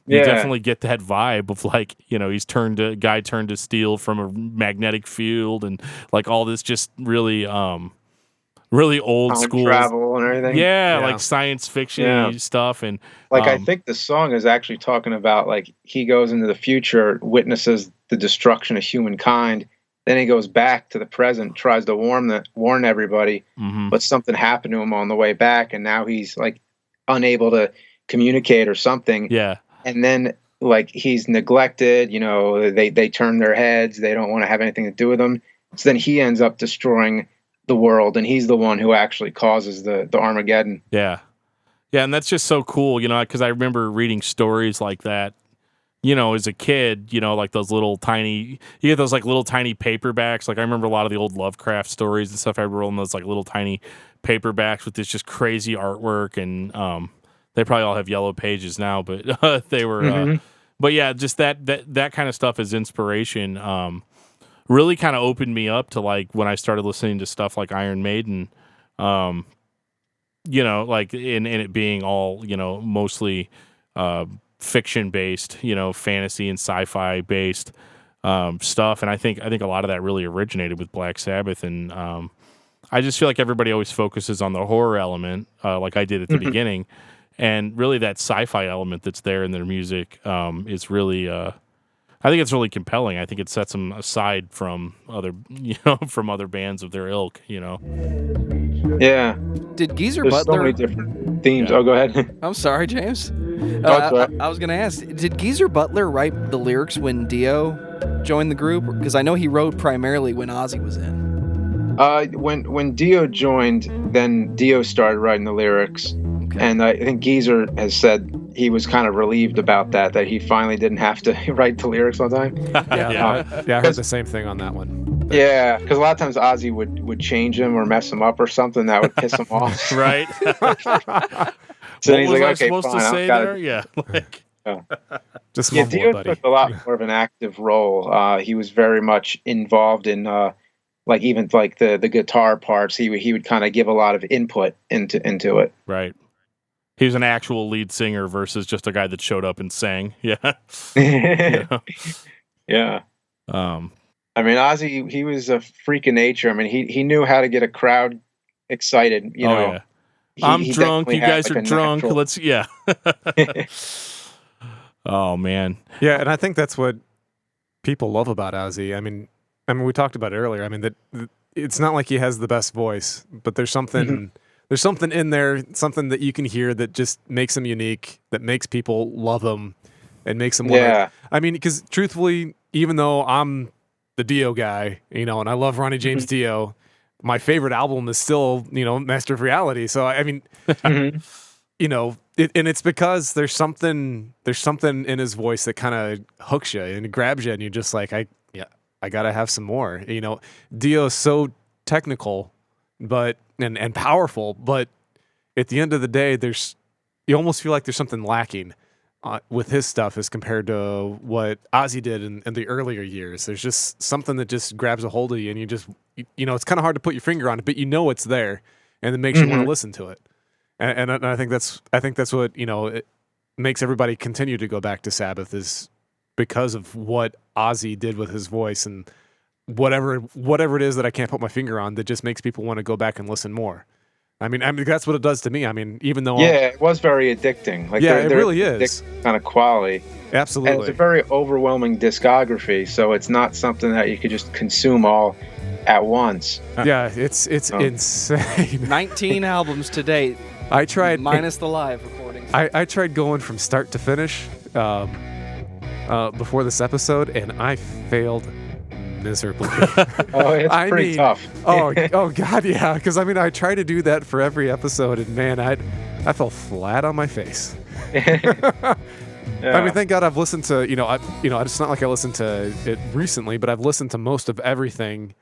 S3: you definitely get that vibe of like, he's turned to steel from a magnetic field, and like all this just really really old school
S1: travel and everything.
S3: Yeah, like science fiction stuff. And
S1: like I think the song is actually talking about like he goes into the future, witnesses the destruction of humankind, then he goes back to the present, tries to warn everybody, but something happened to him on the way back, and now he's like unable to communicate or something.
S3: Yeah.
S1: And then like he's neglected, they turn their heads, they don't want to have anything to do with him. So then he ends up destroying the world, and he's the one who actually causes the Armageddon.
S3: Yeah, and that's just so cool, because I remember reading stories like that, as a kid, like those little tiny, you get those like little tiny paperbacks. Like I remember a lot of the old Lovecraft stories and stuff. I roll in those like little tiny paperbacks with this just crazy artwork, and they probably all have yellow pages now, but they were, but yeah, just that kind of stuff as inspiration. Really kind of opened me up to like when I started listening to stuff like Iron Maiden, like in it being all, mostly fiction based, fantasy and sci-fi based stuff. And I think a lot of that really originated with Black Sabbath. And I just feel like everybody always focuses on the horror element, like I did at the beginning. And really that sci-fi element that's there in their music is really I think it's really compelling. I think it sets them aside from other bands of their ilk.
S1: Yeah.
S2: Did Geezer
S1: There's
S2: Butler?
S1: so many different themes.
S3: Yeah.
S1: Oh, go ahead.
S2: I'm sorry, James.
S1: Right.
S2: I was going to ask, did Geezer Butler write the lyrics when Dio joined the group? Because I know he wrote primarily when Ozzy was in.
S1: When Dio joined, then Dio started writing the lyrics. Okay. And I think Geezer has said he was kind of relieved about that he finally didn't have to write the lyrics all the time.
S4: I heard the same thing on that one.
S1: Yeah, because a lot of times Ozzy would change him or mess him up or something that would piss him off.
S3: Right.
S1: So
S3: what
S1: he's
S3: was
S1: like,
S3: I
S1: okay,
S3: supposed
S1: fine,
S3: to say there? Yeah.
S4: Just
S1: Dio
S4: buddy.
S1: took a lot more of an active role. He was very much involved in like even like the guitar parts, he would kind of give a lot of input into it.
S3: Right. He was an actual lead singer versus just a guy that showed up and sang. Yeah.
S1: Yeah. I mean, Ozzy, he was a freak of nature. I mean, he knew how to get a crowd excited. You know,
S3: yeah. I'm drunk. You guys are drunk.
S1: Natural...
S3: Let's, yeah. Oh, man.
S4: Yeah, and I think that's what people love about Ozzy. I mean, we talked about it earlier. I mean, that it's not like he has the best voice, but there's something in there, something that you can hear that just makes him unique, that makes people love him, and makes him. I mean, because truthfully, even though I'm the Dio guy, you know, and I love Ronnie James Dio, my favorite album is still, you know, Master of Reality. So I mean, you know, and it's because there's something in his voice that kind of hooks you and grabs you, and you're just like, I gotta have some more. You know, Dio's so technical, but and powerful, but at the end of the day, you almost feel like there's something lacking with his stuff as compared to what Ozzy did in the earlier years. There's just something that just grabs a hold of you, and you know, it's kind of hard to put your finger on it, but you know it's there, and it makes you want to listen to it. And I think that's what, you know, it makes everybody continue to go back to Sabbath, is because of what Ozzy did with his voice, and whatever it is that I can't put my finger on, that just makes people want to go back and listen more. I mean that's what it does to me. I mean, even though
S1: it was very addicting. Like,
S4: it really is
S1: kind of quality.
S4: Absolutely,
S1: and it's a very overwhelming discography, so it's not something that you could just consume all at once.
S4: Yeah, it's insane.
S2: 19 albums to date.
S4: I tried
S2: minus the live recordings.
S4: I tried going from start to finish before this episode, and I failed miserably.
S1: It's pretty tough.
S4: oh God, yeah. Because I mean, I try to do that for every episode, and man, I fell flat on my face. I mean, thank God I've listened to it's not like I listened to it recently, but I've listened to most of everything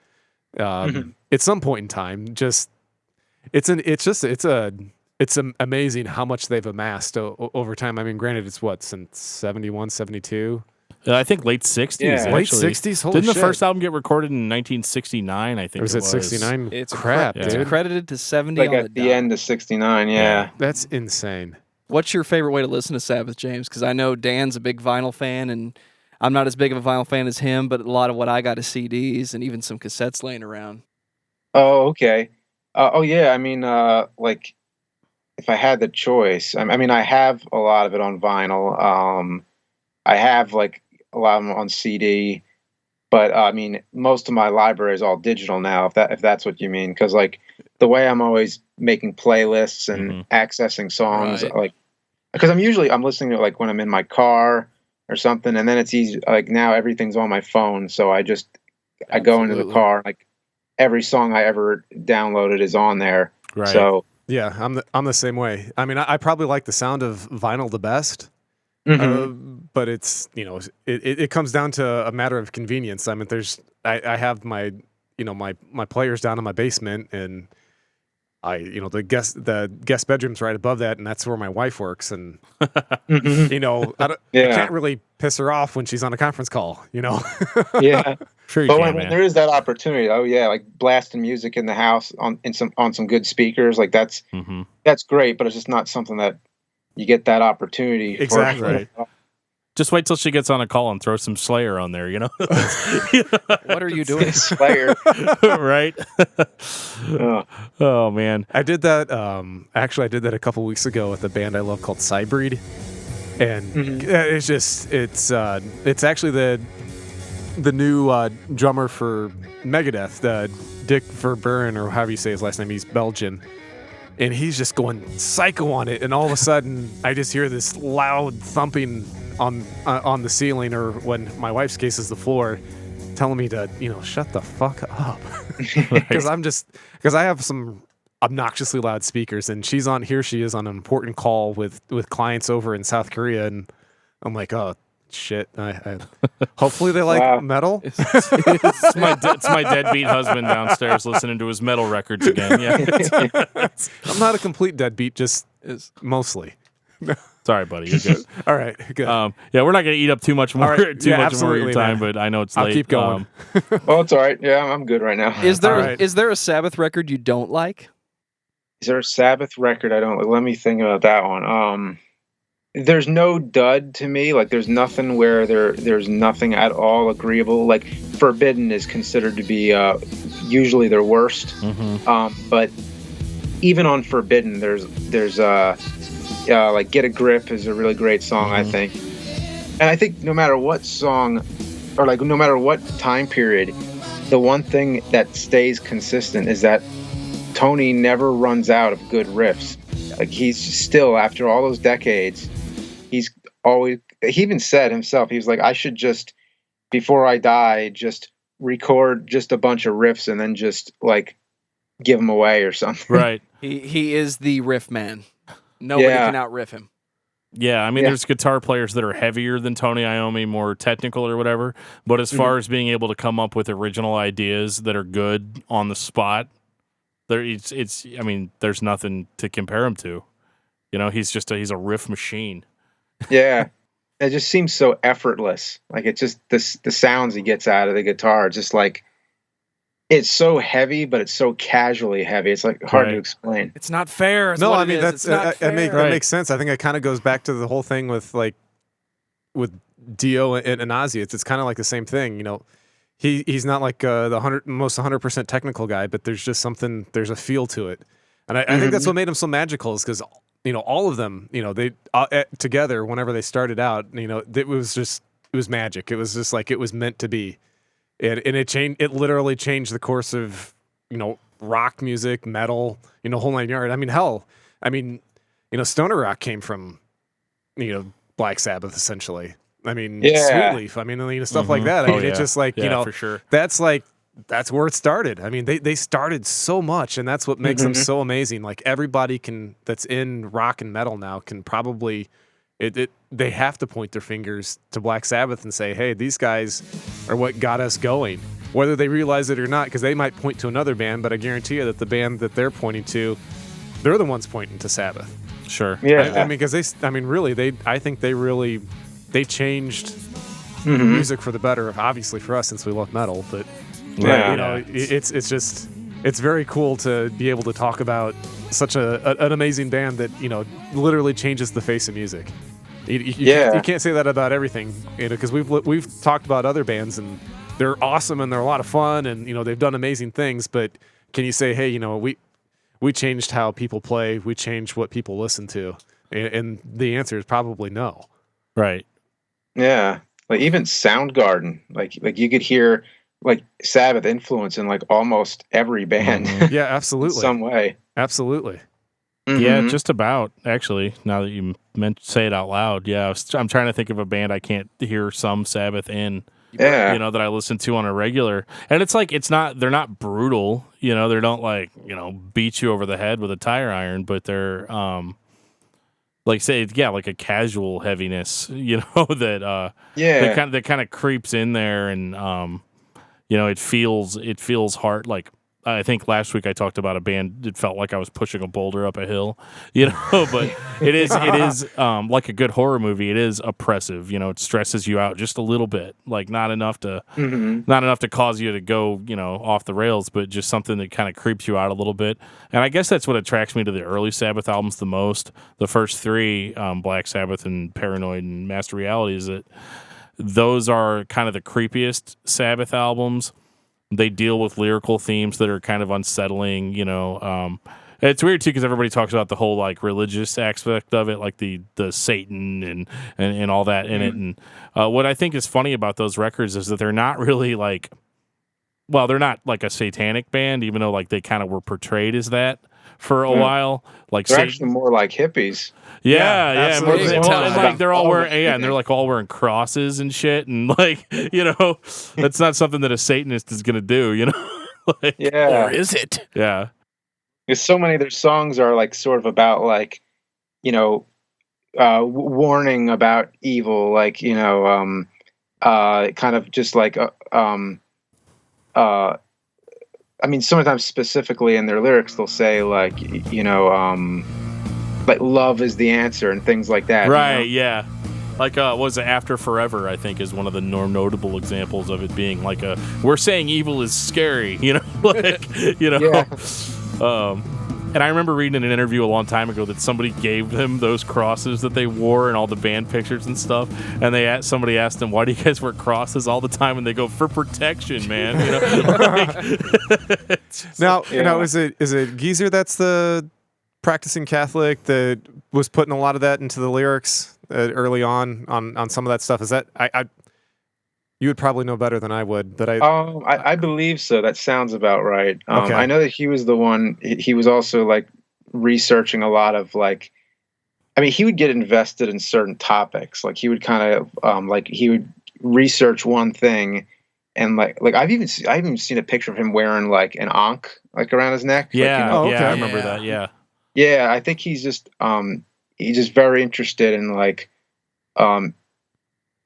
S4: at some point in time. It's amazing how much they've amassed over time. I mean, granted, it's since 71, 72?
S3: I think late 60s.
S1: Yeah.
S4: Late 60s? Holy
S3: Didn't
S4: shit.
S3: the first album get recorded in 1969, I think
S4: was it 69?
S2: It's
S4: crap,
S2: It's
S4: dude.
S2: credited to 70
S1: Like
S2: on
S1: at the end of 69, yeah.
S4: That's insane.
S2: What's your favorite way to listen to Sabbath, James? Because I know Dan's a big vinyl fan, and I'm not as big of a vinyl fan as him, but a lot of what I got is CDs and even some cassettes laying around.
S1: Oh, okay. Yeah, I mean, like, if I had the choice, I mean, I have a lot of it on vinyl. I have like a lot of them on CD, but I mean, most of my library is all digital now. If that's what you mean, because like the way I'm always making playlists and accessing songs, like, because I'm listening to it like when I'm in my car or something, and then it's easy. Like now everything's on my phone, so I go into the car, like every song I ever downloaded is on there.
S3: Right.
S1: So.
S4: Yeah, I'm the same way. I mean, I probably like the sound of vinyl the best, but it's, you know, it comes down to a matter of convenience. I mean, I have my players down in my basement, and the guest bedroom's right above that, and that's where my wife works, and you know, I can't really piss her off when she's on a conference call, you know.
S1: Yeah.
S3: Sure you
S1: but
S3: can,
S1: when there is that opportunity, like blasting music in the house on some good speakers, like that's great, but it's just not something that you get that opportunity.
S4: Exactly.
S3: Right. Just wait till she gets on a call and throw some Slayer on there, you know?
S2: What are you doing?
S1: Slayer.
S3: Right? Oh, man.
S4: I did that. Actually, I did that a couple weeks ago with a band I love called Cybreed. And it's actually the new drummer for Megadeth, Dick Verburen, or however you say his last name. He's Belgian. And he's just going psycho on it. And all of a sudden, I just hear this loud thumping on the ceiling, or when my wife's case is the floor, telling me to, shut the fuck up. Because I have some obnoxiously loud speakers, and she is on an important call with clients over in South Korea, and I'm like, oh shit. Hopefully they like metal.
S3: It's my deadbeat husband downstairs listening to his metal records again. Yeah.
S4: I'm not a complete deadbeat, just mostly.
S3: Sorry, buddy. You're good.
S4: All right, good.
S3: Yeah, we're not going to eat up too much more,
S4: All right.
S3: too
S4: Yeah,
S3: much more of your
S4: absolutely,
S3: time,
S4: man.
S3: but I know it's
S4: I'll
S3: late.
S4: keep going.
S1: Oh, it's all right. Yeah, I'm good right now.
S2: Is there
S4: All right.
S2: is there a Sabbath record you don't like?
S1: Is there a Sabbath record I don't? Let me think about that one. There's no dud to me. Like, there's nothing where there's nothing at all agreeable. Like, Forbidden is considered to be usually their worst. But even on Forbidden, there's like Get a Grip is a really great song, I think. And I think no matter what song, or like no matter what time period, the one thing that stays consistent is that Tony never runs out of good riffs. Like, he's still, after all those decades, he even said himself, he was like, I should just, before I die, just record just a bunch of riffs and then just like give them away or something.
S3: Right.
S2: He is the riff man. Nobody can out riff him.
S3: Yeah, I mean, there's guitar players that are heavier than Tony Iommi, more technical or whatever. But as far as being able to come up with original ideas that are good on the spot, it's. I mean, there's nothing to compare him to. You know, he's a riff machine.
S1: Yeah, it just seems so effortless. Like, it's just the sounds he gets out of the guitar, just like, it's so heavy, but it's so casually heavy. It's like hard to explain.
S2: It's not fair.
S4: No, I mean, that
S3: Right.
S4: makes sense. I think it kind of goes back to the whole thing with Dio and Ozzy. It's kind of like the same thing. You know, he's not like the most 100% technical guy, but there's just something. There's a feel to it, and I think that's what made him so magical. Is because, you know, all of them, you know, they together whenever they started out, you know, it was magic. It was just like it was meant to be. And it changed. It literally changed the course of, you know, rock music, metal, you know, whole nine yards. I mean, hell, you know, stoner rock came from, you know, Black Sabbath essentially. I mean, Sweetleaf. I mean, you know, stuff like that. I mean, it's just like, you know,
S3: for sure.
S4: That's where it started. I mean, they started so much, and that's what makes them so amazing. Like, everybody that's in rock and metal now can probably. They have to point their fingers to Black Sabbath and say, hey, these guys are what got us going, whether they realize it or not, because they might point to another band, but I guarantee you that the band that they're pointing to, they're the ones pointing to Sabbath.
S3: Sure.
S1: Yeah.
S4: I mean, because I think they changed music for the better, obviously for us since we love metal, but you know, it's very cool to be able to talk about such an amazing band that, you know, literally changes the face of music. You can't say that about everything, you know, because we've talked about other bands and they're awesome and they're a lot of fun and, you know, they've done amazing things. But can you say, hey, you know, we changed how people play, we changed what people listen to, and the answer is probably no.
S3: Right.
S1: Yeah, like even Soundgarden, like you could hear like Sabbath influence in like almost every band.
S4: Yeah, absolutely.
S1: In some way.
S4: Absolutely.
S3: Yeah, just about, actually, now that you say it out loud. Yeah, I'm trying to think of a band I can't hear some Sabbath in,
S1: Yeah.
S3: you know, that I listen to on a regular. And it's like, they're not brutal, you know, they don't like, you know, beat you over the head with a tire iron, but they're, like say, like a casual heaviness, you know, that kind of creeps in there and, you know, it feels hard. Like, I think last week I talked about a band that felt like I was pushing a boulder up a hill, you know, but it is like a good horror movie. It is oppressive, you know, it stresses you out just a little bit, like not enough to cause you to go, you know, off the rails, but just something that kind of creeps you out a little bit. And I guess that's what attracts me to the early Sabbath albums the most. The first three, Black Sabbath and Paranoid and Master Reality, is that those are kind of the creepiest Sabbath albums. They deal with lyrical themes that are kind of unsettling, you know. It's weird too because everybody talks about the whole like religious aspect of it, like the Satan and all that in it. And what I think is funny about those records is that they're not really like, well, they're not like a satanic band, even though like they kind of were portrayed as that for a while. Like
S1: they're actually more like hippies.
S3: Yeah.
S4: absolutely.
S3: And like they're all wearing, and they're like all wearing crosses and shit, and like, you know, that's not something that a Satanist is gonna do, you know. Like,
S2: Or is it?
S3: Yeah.
S1: Because so many of their songs are like sort of about like, you know, warning about evil, like, you know, kind of just like I mean, sometimes specifically in their lyrics, they'll say like, you know, like love is the answer and things like that.
S3: Right? Yeah. Like, was it After Forever? I think is one of the notable examples of it being like we're saying evil is scary. Like
S1: Yeah.
S3: And I remember reading in an interview a long time ago that somebody gave them those crosses that they wore and all the band pictures and stuff. And somebody asked them, "Why do you guys wear crosses all the time?" And they go, "For protection, man."
S4: Now, is it Geezer that's the practicing Catholic that was putting a lot of that into the lyrics early on some of that stuff? Is that you would probably know better than I would, but
S1: I believe so. That sounds about right.
S4: Okay.
S1: I know that he was the one. He was also like researching a lot of like. I mean, he would get invested in certain topics. Like he would kind of he would research one thing, and like I've even seen a picture of him wearing like an ankh like around his neck.
S3: Yeah,
S4: Oh, okay.
S3: yeah, I remember that. Yeah,
S1: yeah. I think he's just very interested in like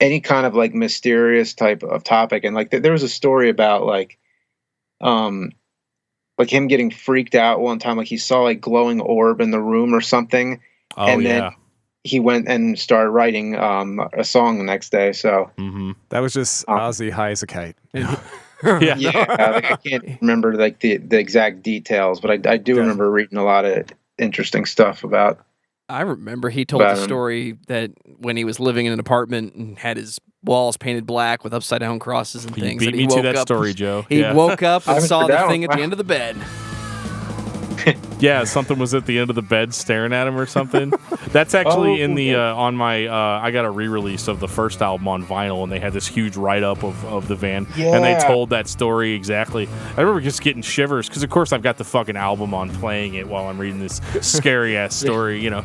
S1: any kind of like mysterious type of topic. And like there was a story about like him getting freaked out one time, like he saw like glowing orb in the room or something.
S3: Oh,
S1: and
S3: yeah.
S1: then he went and started writing a song the next day. So
S4: that was just Ozzy high as a kite.
S3: yeah.
S1: like I can't remember like the exact details, but I do remember reading a lot of interesting stuff about.
S2: I remember he told the story that when he was living in an apartment and had his walls painted black with upside down crosses and things.
S3: Beat me to that story, Joe.
S2: He woke up and saw the thing at
S1: one.
S2: the end of the bed.
S3: Yeah, something was at the end of the bed staring at him or something. That's actually in the on my I got a re-release of the first album on vinyl, and they had this huge write-up of the van, and they told that story exactly. I remember just getting shivers because, of course, I've got the fucking album on playing it while I'm reading this scary ass story, and I'm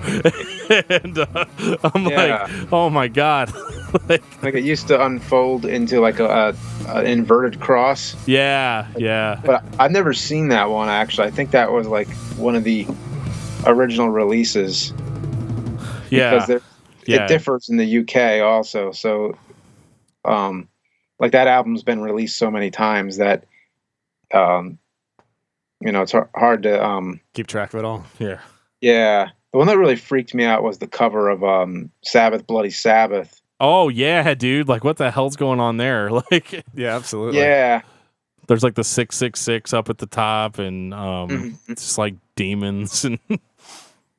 S3: like, oh my god. like
S1: it used to unfold into like an inverted cross.
S3: Yeah.
S1: But I've never seen that one actually. I think that was like one of the original releases.
S3: Yeah.
S1: Because it differs in the UK also. So, like that album's been released so many times that, it's hard to
S4: keep track of it all.
S3: Yeah.
S1: Yeah. The one that really freaked me out was the cover of Sabbath, Bloody Sabbath.
S3: Oh yeah, dude! Like, what the hell's going on there? Like,
S4: yeah, absolutely.
S1: Yeah,
S3: there's like the 666 up at the top, and it's just like demons, and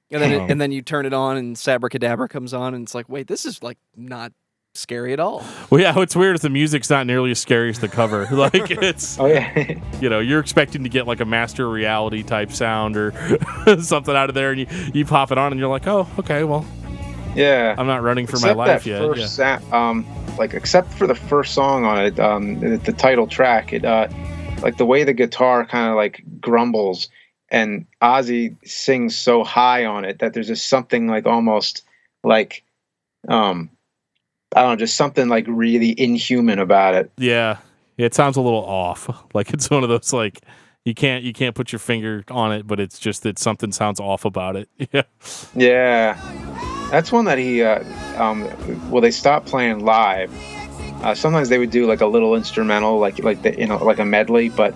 S2: and then you turn it on, and Sabracadabra comes on, and it's like, wait, this is like not scary at all.
S3: Well, yeah, what's weird is the music's not nearly as scary as the cover. Like, it's you're expecting to get like a Master Reality type sound or something out of there, and you pop it on, and you're like, oh, okay, well.
S1: Yeah,
S3: I'm not running for my life yet.
S1: Except for the first song on it, the title track, it like the way the guitar kind of like grumbles, and Ozzy sings so high on it that there's just something like almost like I don't know, just something like really inhuman about it.
S3: Yeah, it sounds a little off. Like it's one of those like you can't put your finger on it, but it's just that something sounds off about it.
S1: Yeah. That's one that he, they stopped playing live. Sometimes they would do like a little instrumental, like a medley. But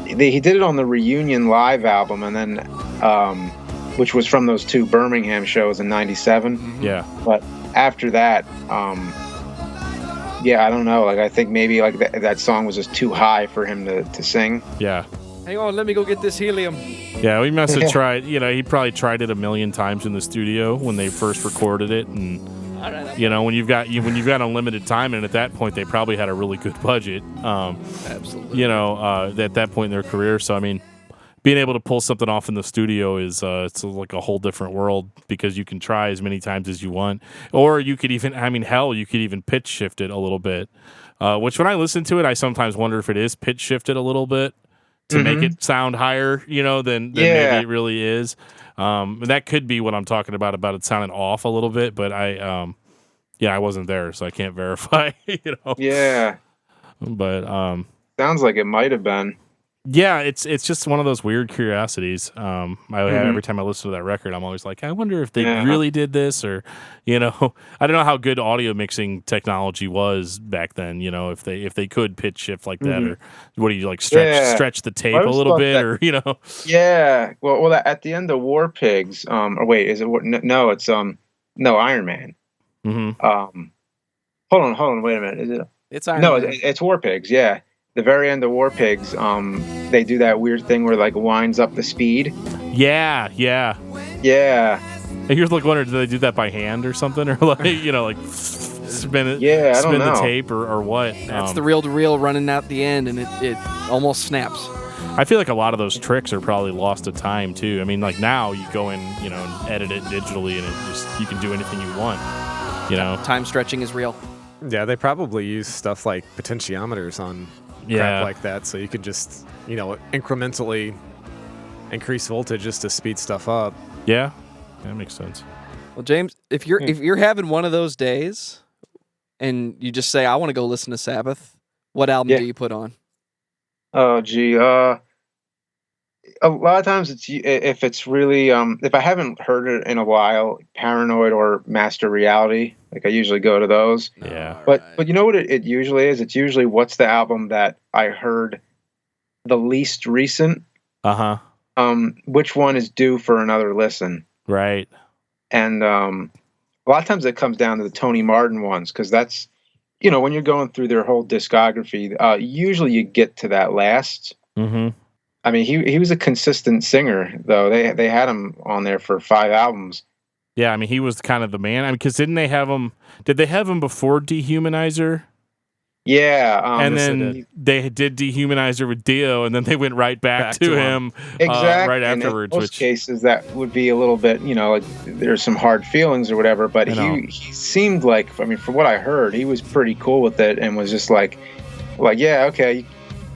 S1: he did it on the Reunion live album, and then, which was from those two Birmingham shows in '97.
S3: Yeah.
S1: But after that, I don't know. Like I think maybe like that song was just too high for him to sing.
S3: Yeah.
S2: Hang on, let me go get this helium.
S3: Yeah, we must have tried. He probably tried it a million times in the studio when they first recorded it, and when you've got unlimited time, and at that point they probably had a really good budget.
S2: Absolutely.
S3: At that point in their career. So I mean, being able to pull something off in the studio is it's like a whole different world because you can try as many times as you want, or you could even, you could even pitch shift it a little bit. Which when I listen to it, I sometimes wonder if it is pitch shifted a little bit to make it sound higher, than maybe it really is. That could be what I'm talking about it sounding off a little bit, but I wasn't there, so I can't verify,
S1: Yeah.
S3: But
S1: sounds like it might have been.
S3: Yeah, it's just one of those weird curiosities. Every time I listen to that record, I'm always like, I wonder if they really did this, or I don't know how good audio mixing technology was back then. If they could pitch shift like that, or what do you like stretch the tape a little bit, or
S1: Yeah, well, at the end of War Pigs, or wait, is it no? It's no, Iron Man. Hold on, wait a minute, is it?
S2: It's Iron Man.
S1: It's War Pigs. Yeah. The very end of War Pigs, they do that weird thing where it, like, winds up the speed.
S3: Yeah. And you're like wondering, do they do that by hand or something, or like spin it?
S1: Yeah, I don't know.
S3: The tape or what?
S2: That's the reel-to-reel running out the end, and it almost snaps.
S3: I feel like a lot of those tricks are probably lost to time too. I mean, like now you go in, and edit it digitally, and you can do anything you want.
S2: Time stretching is real.
S4: Yeah, they probably use stuff like potentiometers on crap like that, so you could just incrementally increase voltage just to speed stuff up.
S3: Yeah, that makes sense.
S2: Well, James, if you're having one of those days and you just say, I want to go listen to Sabbath, what album do you put on?
S1: Oh gee, a lot of times if it's really if I haven't heard it in a while, Paranoid or Master Reality, like I usually go to those.
S3: Yeah.
S1: But you know what it usually is? It's usually what's the album that I heard the least recent. Which one is due for another listen?
S3: Right.
S1: And a lot of times it comes down to the Tony Martin ones, because that's when you're going through their whole discography, usually you get to that last. I mean, he was a consistent singer, though. They had him on there for 5 albums.
S3: Yeah, I mean, he was kind of the man. I mean, because didn't they have him? Did they have him before Dehumanizer?
S1: Yeah,
S3: and then they did Dehumanizer with Dio, and then they went right back to him
S1: exactly
S3: right afterwards.
S1: In most cases, that would be a little bit, like there's some hard feelings or whatever. But he seemed like, I mean, from what I heard, he was pretty cool with it and was just like, yeah, okay,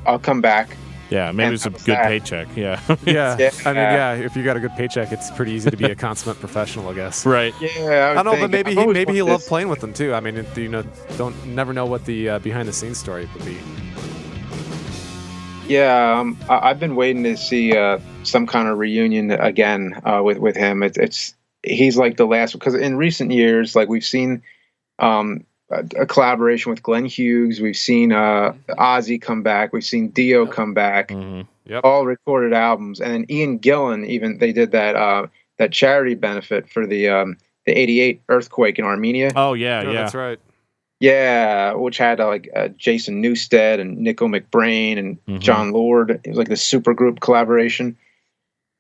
S1: I'll come back.
S3: Yeah, maybe it's a good paycheck. Yeah.
S4: Yeah. I mean, if you got a good paycheck, it's pretty easy to be a consummate professional, I guess.
S3: Right.
S1: Yeah.
S4: I know, but maybe he loved playing with them too. I mean, never know what the behind the scenes story would be.
S1: Yeah, I've been waiting to see some kind of reunion again with him. He's like the last, because in recent years, like we've seen a collaboration with Glenn Hughes. We've seen Ozzy come back. We've seen Dio come back. All recorded albums. And then Ian Gillan, even they did that charity benefit for the '88 earthquake in Armenia.
S3: Oh yeah,
S4: that's right.
S1: Yeah, which had Jason Newsted and Nico McBrain and John Lord. It was like the supergroup collaboration.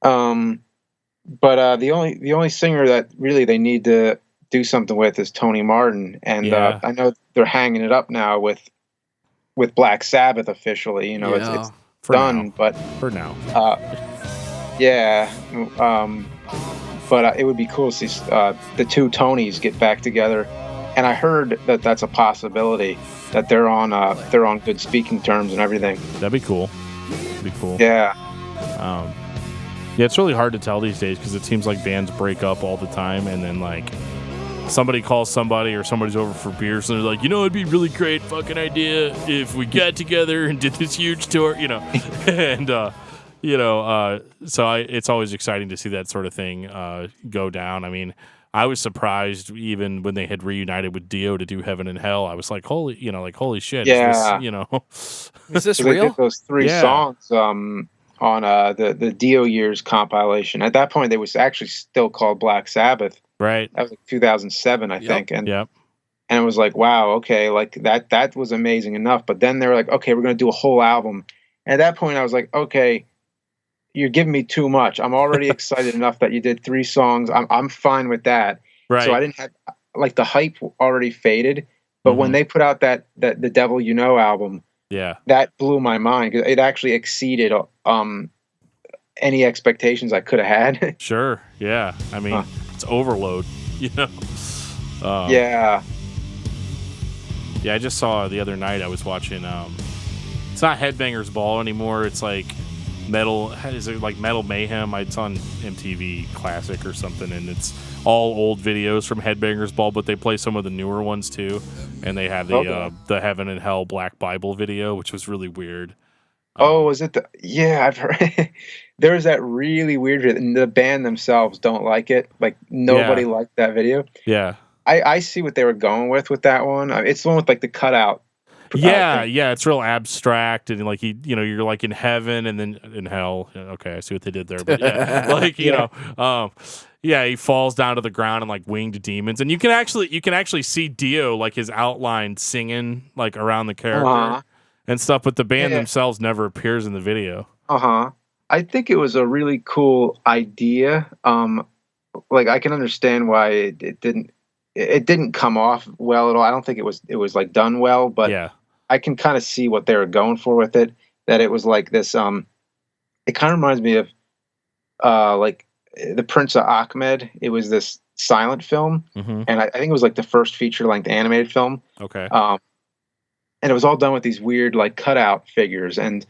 S1: But the only singer that really they need to do something with is Tony Martin, and I know they're hanging it up now with Black Sabbath officially. It's done,
S3: now.
S1: But
S3: for now,
S1: but it would be cool to see the two Tonys get back together. And I heard that that's a possibility, that they're on good speaking terms and everything.
S3: That'd be cool.
S1: Yeah.
S3: Yeah, it's really hard to tell these days because it seems like bands break up all the time, and then like somebody calls somebody or somebody's over for beers and they're like, it'd be really great fucking idea if we got together and did this huge tour, and so it's always exciting to see that sort of thing go down. I mean, I was surprised even when they had reunited with Dio to do Heaven and Hell. I was like, holy shit.
S1: Yeah.
S2: Is this
S1: real?
S2: They
S1: did those 3 songs on the Dio Years compilation. At that point, they was actually still called Black Sabbath.
S3: Right.
S1: That was like 2007, I think. And
S3: and
S1: it was like, wow, okay, like that was amazing enough. But then they were like, okay, we're going to do a whole album. And at that point, I was like, okay, you're giving me too much. I'm already excited enough that you did 3 songs. I'm fine with that.
S3: Right.
S1: So I didn't have, like, the hype already faded. But when they put out that The Devil You Know album, that blew my mind, because it actually exceeded any expectations I could have had.
S3: Sure. Yeah. I mean, it's overload,
S1: Yeah.
S3: Yeah, I just saw the other night, I was watching, it's not Headbangers Ball anymore. It's like Metal Mayhem? It's on MTV Classic or something, and it's all old videos from Headbangers Ball, but they play some of the newer ones too. And they have the Heaven and Hell Black Bible video, which was really weird.
S1: Oh, was it yeah, I've heard there's that really weird video, and the band themselves don't like it. Like nobody liked that video.
S3: Yeah.
S1: I see what they were going with that one. It's the one with like the cutout.
S3: Yeah, it's real abstract, and like you're like in heaven and then in hell. Okay, I see what they did there, but yeah, like you know, he falls down to the ground and like winged demons, and you can actually see Dio like his outline singing like around the character and stuff, but the band themselves never appears in the video.
S1: I think it was a really cool idea. Like I can understand why it didn't come off well at all. I don't think it was like done well, but I can kind of see what they were going for with it. That it was like this. It kind of reminds me of like the Prince of Ahmed. It was this silent film, and I think it was like the first feature-length animated film.
S3: Okay.
S1: And it was all done with these weird like cutout figures, and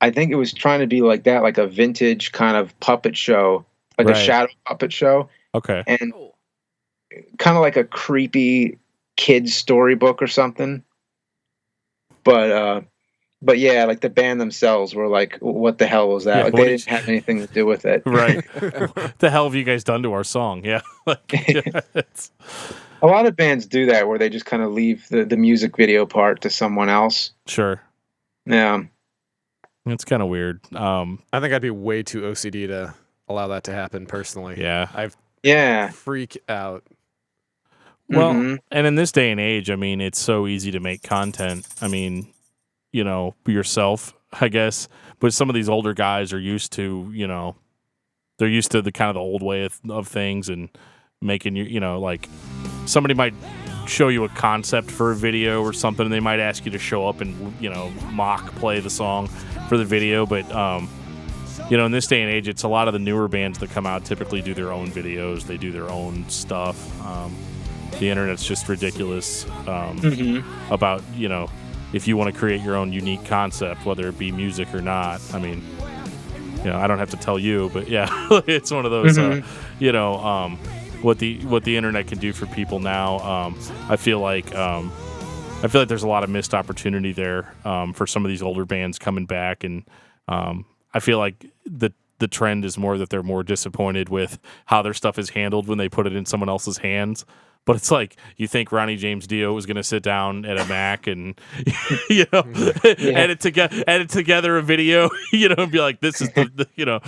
S1: I think it was trying to be like that, like a vintage kind of puppet show, like a shadow puppet show.
S3: Okay.
S1: And kind of like a creepy kid's storybook or something. But yeah, like the band themselves were like, what the hell was that?
S3: Yeah,
S1: like they didn't have anything to do with it.
S3: Right. What the hell have you guys done to our song? Yeah.
S1: A lot of bands do that where they just kind of leave the music video part to someone else.
S3: Sure.
S1: Yeah.
S3: It's kind of weird.
S4: I think I'd be way too OCD to allow that to happen personally.
S3: Yeah.
S4: Freak out.
S3: Well, and in this day and age, I mean, it's so easy to make content. I mean, you know, yourself, I guess. But some of these older guys are used to, you know, they're used to the kind of the old way of things and making you know, like somebody might show you a concept for a video or something, and they might ask you to show up and, you know, mock play the song for the video. But, you know, in this day and age, it's a lot of the newer bands that come out typically do their own videos. They do their own stuff. The internet's just ridiculous about, you know, if you want to create your own unique concept, whether it be music or not. I mean, you know, I don't have to tell you, but yeah, it's one of those, you know, what the internet can do for people now. I feel like there's a lot of missed opportunity there for some of these older bands coming back, and I feel like the trend is more that they're more disappointed with how their stuff is handled when they put it in someone else's hands. But it's like, you think Ronnie James Dio was going to sit down at a Mac and, you know, edit together a video, you know, and be like, this is the you know.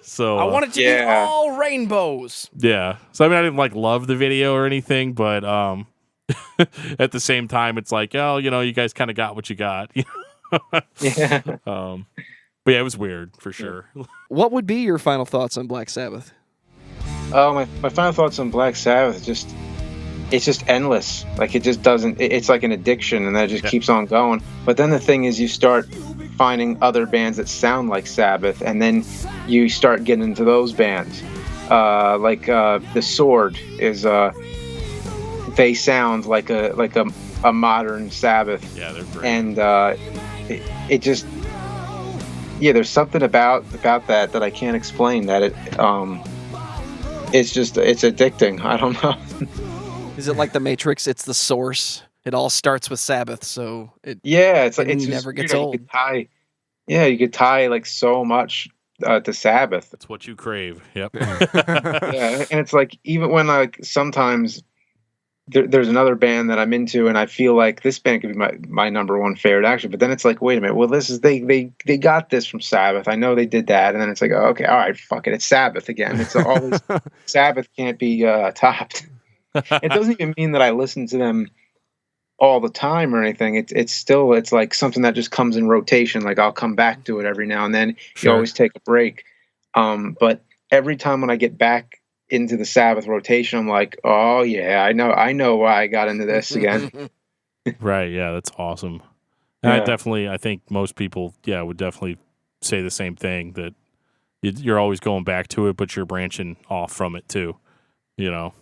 S3: So
S2: I want it to be all rainbows.
S3: Yeah. So I mean, I didn't like love the video or anything, but at the same time, it's like, oh, you know, you guys kind of got what you got.
S1: Yeah.
S3: But yeah, it was weird for sure.
S2: What would be your final thoughts on Black Sabbath?
S1: Oh, my final thoughts on Black Sabbath it's just endless. Like it just doesn't. It's like an addiction, and that just keeps on going. But then the thing is, you start finding other bands that sound like Sabbath, and then you start getting into those bands. Like the Sword is. They sound like a modern Sabbath.
S3: Yeah, they're great.
S1: And it just. Yeah, there's something about that I can't explain. That it's addicting. I don't know.
S2: Is it like the Matrix? It's the source. It all starts with Sabbath, so it
S1: it's
S2: never gets old.
S1: You could tie like so much to Sabbath.
S3: That's what you crave. Yep.
S1: Yeah, and it's like even when like sometimes there's another band that I'm into, and I feel like this band could be my number one favorite actually. But then it's like, wait a minute, well this is they got this from Sabbath. I know they did that, and then it's like, oh, okay, all right, fuck it, it's Sabbath again. It's always Sabbath can't be topped. It doesn't even mean that I listen to them all the time or anything. It's like something that just comes in rotation. Like I'll come back to it every now and then.
S3: Sure.
S1: You always take a break. But every time when I get back into the Sabbath rotation, I'm like, oh yeah, I know why I got into this again.
S3: Right. Yeah. That's awesome. And I think most people, would definitely say the same thing, that you're always going back to it, but you're branching off from it too, you know?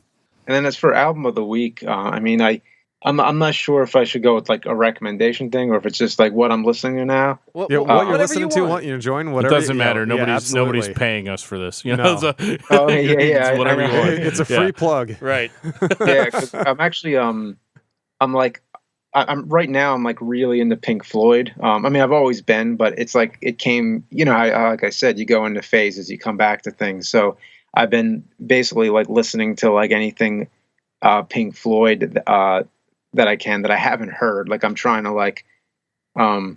S1: And then as for album of the week, I mean, I'm not sure if I should go with like a recommendation thing or if it's just like what I'm listening to now.
S4: What you're listening to, what you're enjoying, whatever.
S3: It doesn't matter. Nobody's paying us for this. You know?
S1: No.
S3: It's whatever you want.
S4: It's a free plug.
S3: Right.
S1: Yeah, 'cause I'm actually I'm like I'm right now. I'm like really into Pink Floyd. I mean, I've always been, but it's like it came. Like I said, you go into phases. You come back to things. So I've been basically like listening to like anything Pink Floyd that I can that I haven't heard. Like I'm trying to like, because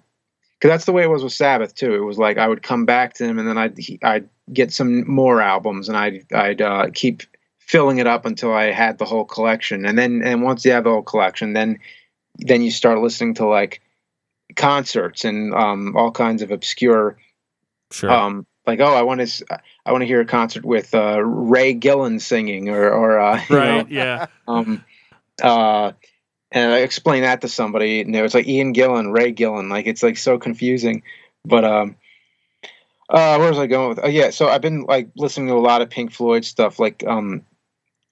S1: that's the way it was with Sabbath too. It was like I would come back to him, and then I'd get some more albums, and I'd keep filling it up until I had the whole collection. And once you have the whole collection, then you start listening to like concerts and all kinds of obscure,
S3: Sure.
S1: like, oh, I want to hear a concert with Ray Gillen singing or
S3: Right. Yeah.
S1: and I explained that to somebody, and it was like Ian Gillan, Ray Gillen, like it's like so confusing. But where was I going with? Oh yeah, so I've been like listening to a lot of Pink Floyd stuff, like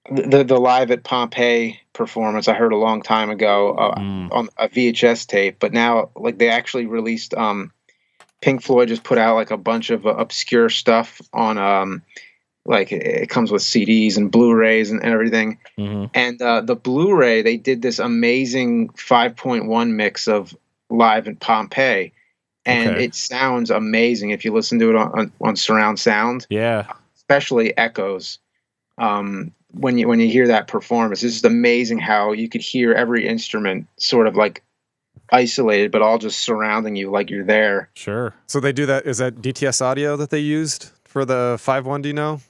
S1: the live at Pompeii performance I heard a long time ago on a VHS tape, but now like they actually released Pink Floyd just put out like a bunch of obscure stuff on like it comes with CDs and Blu-rays and everything. And the Blu-ray, they did this amazing 5.1 mix of live at Pompeii, and it sounds amazing if you listen to it on surround sound.
S3: Yeah,
S1: especially echoes. When you hear that performance, it's just amazing how you could hear every instrument sort of like isolated, but all just surrounding you like you're there.
S3: Sure.
S4: So they do that. Is that DTS audio that they used for the 5.1? Do you know?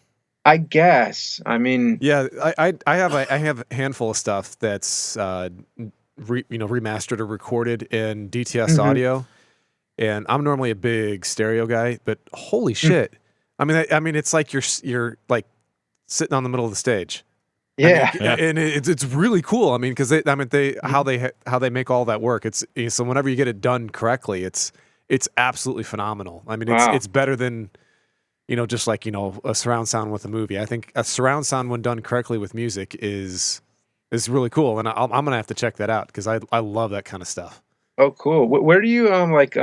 S1: I guess. I mean,
S4: yeah, I have a handful of stuff that's remastered or recorded in DTS audio, and I'm normally a big stereo guy, but holy shit! I mean, it's like you're like sitting on the middle of the stage.
S1: Yeah,
S4: and it's really cool. I mean, because how they make all that work. So whenever you get it done correctly, it's absolutely phenomenal. I mean, it's better than just like a surround sound with a movie. I think a surround sound when done correctly with music is really cool, and I'm gonna have to check that out because I love that kind of stuff.
S1: Oh, cool. Where do you like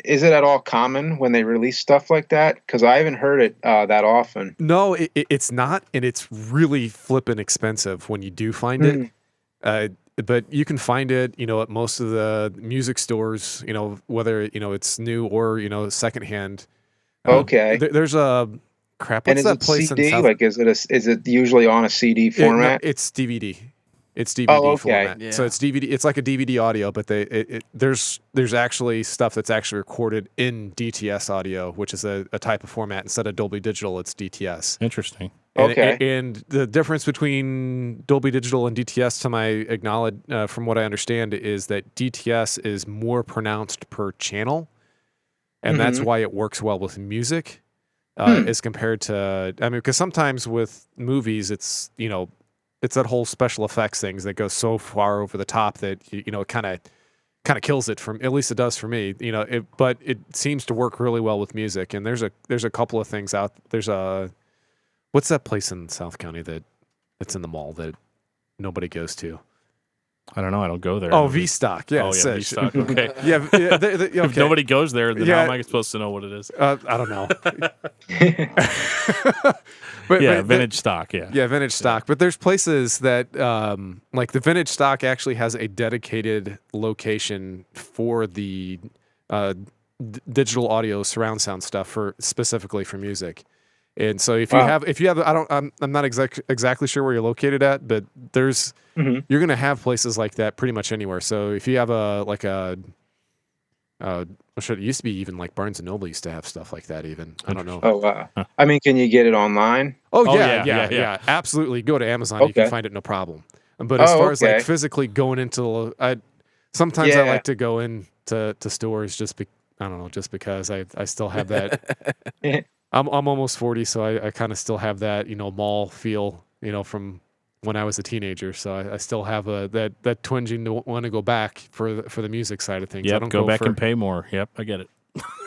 S1: is it at all common when they release stuff like that? Because I haven't heard it that often.
S4: No, it's not, and it's really flippin' expensive when you do find it. But you can find it, at most of the music stores, whether it's new or secondhand.
S1: Okay.
S4: There's a crap. What's
S1: and is
S4: that
S1: it
S4: place
S1: CD?
S4: in South?
S1: Like, is it usually on a CD format?
S4: No, it's DVD. It's DVD format.
S2: Yeah.
S4: So it's DVD. It's like a DVD audio, but there's actually stuff that's actually recorded in DTS audio, which is a type of format. Instead of Dolby Digital, it's DTS.
S3: Interesting.
S4: And the difference between Dolby Digital and DTS, to my from what I understand, is that DTS is more pronounced per channel, and that's why it works well with music, as compared to because sometimes with movies, it's it's that whole special effects things that go so far over the top that it kind of kills it, at least it does for me. But it seems to work really well with music. And there's a couple of things out. There's what's that place in South County that's in the mall that nobody goes to?
S3: I don't know. I don't go there.
S4: Oh, V-Stock. Yeah.
S3: Oh, yeah, V-Stock. Okay.
S4: Okay.
S3: If nobody goes there, then how am I supposed to know what it is?
S4: I don't know.
S3: Vintage stock. Yeah.
S4: Yeah, vintage stock. But there's places that, like the vintage stock actually has a dedicated location for the digital audio surround sound stuff specifically for music. And so if you have, I'm not exactly sure where you're located at, but you're going to have places like that pretty much anywhere. So if you have it used to be even like Barnes and Noble used to have stuff like that even. I don't know.
S1: Oh, wow. I mean, can you get it online?
S4: Oh, yeah. Absolutely. Go to Amazon. Okay. You can find it no problem. But as far as like physically going into, sometimes I like to go into stores just because I still have that. I'm almost 40, so I kind of still have that, mall feel, from when I was a teenager. So I still have that twinging to want to go back for the music side of things.
S3: Yep,
S4: I don't
S3: go back and pay more. Yep, I get it.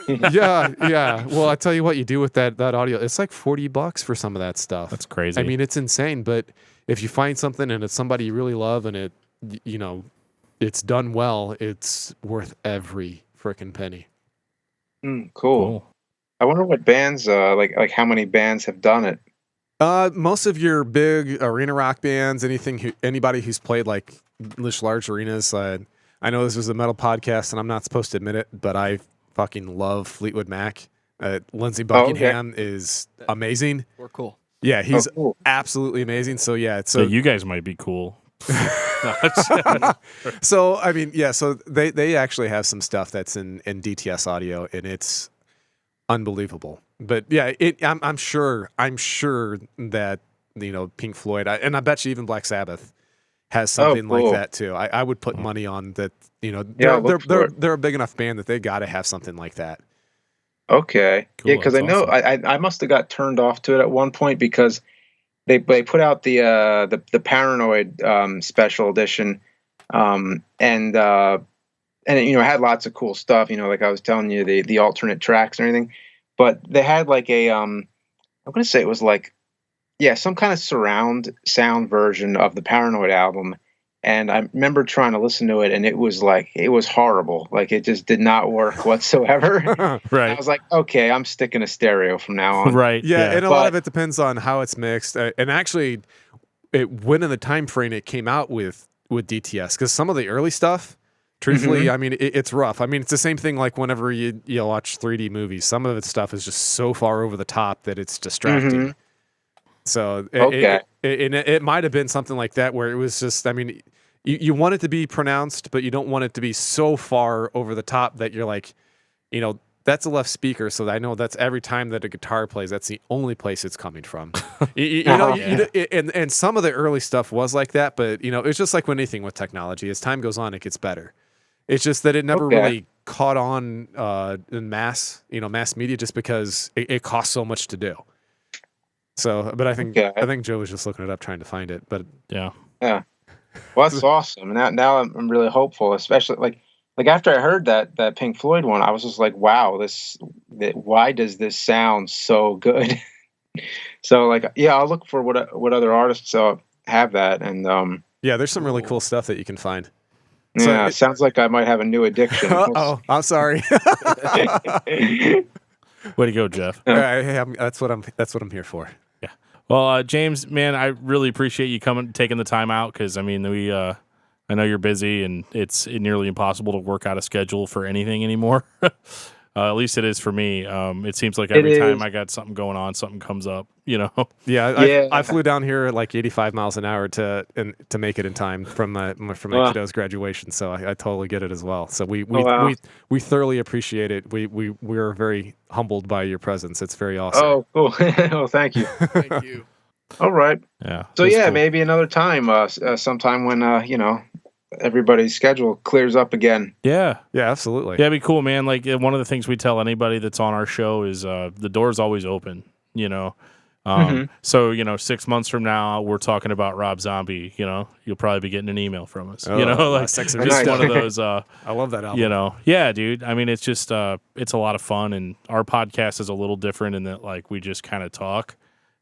S4: Yeah. Well, I tell you what, you do with that audio, it's like $40 for some of that stuff.
S3: That's crazy.
S4: I mean, it's insane. But if you find something and it's somebody you really love and it's done well, it's worth every frickin' penny.
S1: Cool. I wonder what bands, like how many bands have done it.
S4: Most of your big arena rock bands, anybody who's played like large arenas. I know this is a metal podcast, and I'm not supposed to admit it, but I fucking love Fleetwood Mac. Lindsey Buckingham is amazing.
S2: We're cool.
S4: Yeah, he's absolutely amazing. So yeah,
S3: so you guys might be cool.
S4: So I mean, yeah. So they actually have some stuff that's in DTS audio, and it's unbelievable. But yeah, I'm sure that Pink Floyd, and I bet you even Black Sabbath has something like that too. I would put money on that. They're a big enough band that they got to have something like that.
S1: Okay,
S3: cool,
S1: yeah, because I know
S3: awesome.
S1: I must have got turned off to it at one point because they put out the Paranoid special edition, and it had lots of cool stuff. Like I was telling you, the alternate tracks and everything. But they had like I'm going to say it was like, some kind of surround sound version of the Paranoid album. And I remember trying to listen to it, and it was horrible. Like it just did not work whatsoever.
S3: Right.
S1: I was like, okay, I'm sticking a stereo from now on.
S3: Right.
S4: Yeah, and a lot of it depends on how it's mixed. And actually, when in the time frame it came out with DTS, because some of the early stuff, truthfully, I mean, it's rough. I mean, it's the same thing like whenever you watch 3D movies. Some of the stuff is just so far over the top that it's distracting. So it might have been something like that where it was just, I mean, you want it to be pronounced, but you don't want it to be so far over the top that you're like, that's a left speaker, so I know that's every time that a guitar plays, that's the only place it's coming from. And some of the early stuff was like that, but it's just like when anything with technology, as time goes on, it gets better. It's just that it never really caught on in mass media, just because it costs so much to do. So, but I think Joe was just looking it up trying to find it. But
S1: yeah. Well, that's awesome. Now I'm really hopeful, especially like after I heard that Pink Floyd one, I was just like, wow, why does this sound so good? So I'll look for what other artists have that, and
S4: there's some really cool stuff that you can find.
S1: Yeah, it sounds like I might have a new addiction.
S4: Oh, I'm sorry.
S3: Way to go, Jeff.
S4: That's what I'm here for.
S3: Yeah. Well, James, man, I really appreciate you taking the time out, because I mean, I know you're busy, and it's nearly impossible to work out a schedule for anything anymore. At least it is for me. It seems like every time I got something going on, something comes up.
S4: Yeah, I flew down here at like 85 miles an hour to make it in time from my kiddo's graduation. So I totally get it as well. So we thoroughly appreciate it. We're very humbled by your presence. It's very awesome.
S1: Oh, cool. Well, thank you.
S2: Thank you.
S1: All right.
S3: Yeah.
S1: So
S3: cool.
S1: maybe another time, sometime when everybody's schedule clears up again.
S4: Yeah, absolutely.
S3: Yeah, it'd be cool, man. Like one of the things we tell anybody that's on our show is the door's always open. So 6 months from now, we're talking about Rob Zombie. You'll probably be getting an email from us.
S4: Sex
S3: just one of those.
S4: I love that album.
S3: Yeah, dude. I mean, it's just it's a lot of fun, and our podcast is a little different in that like we just kind of talk.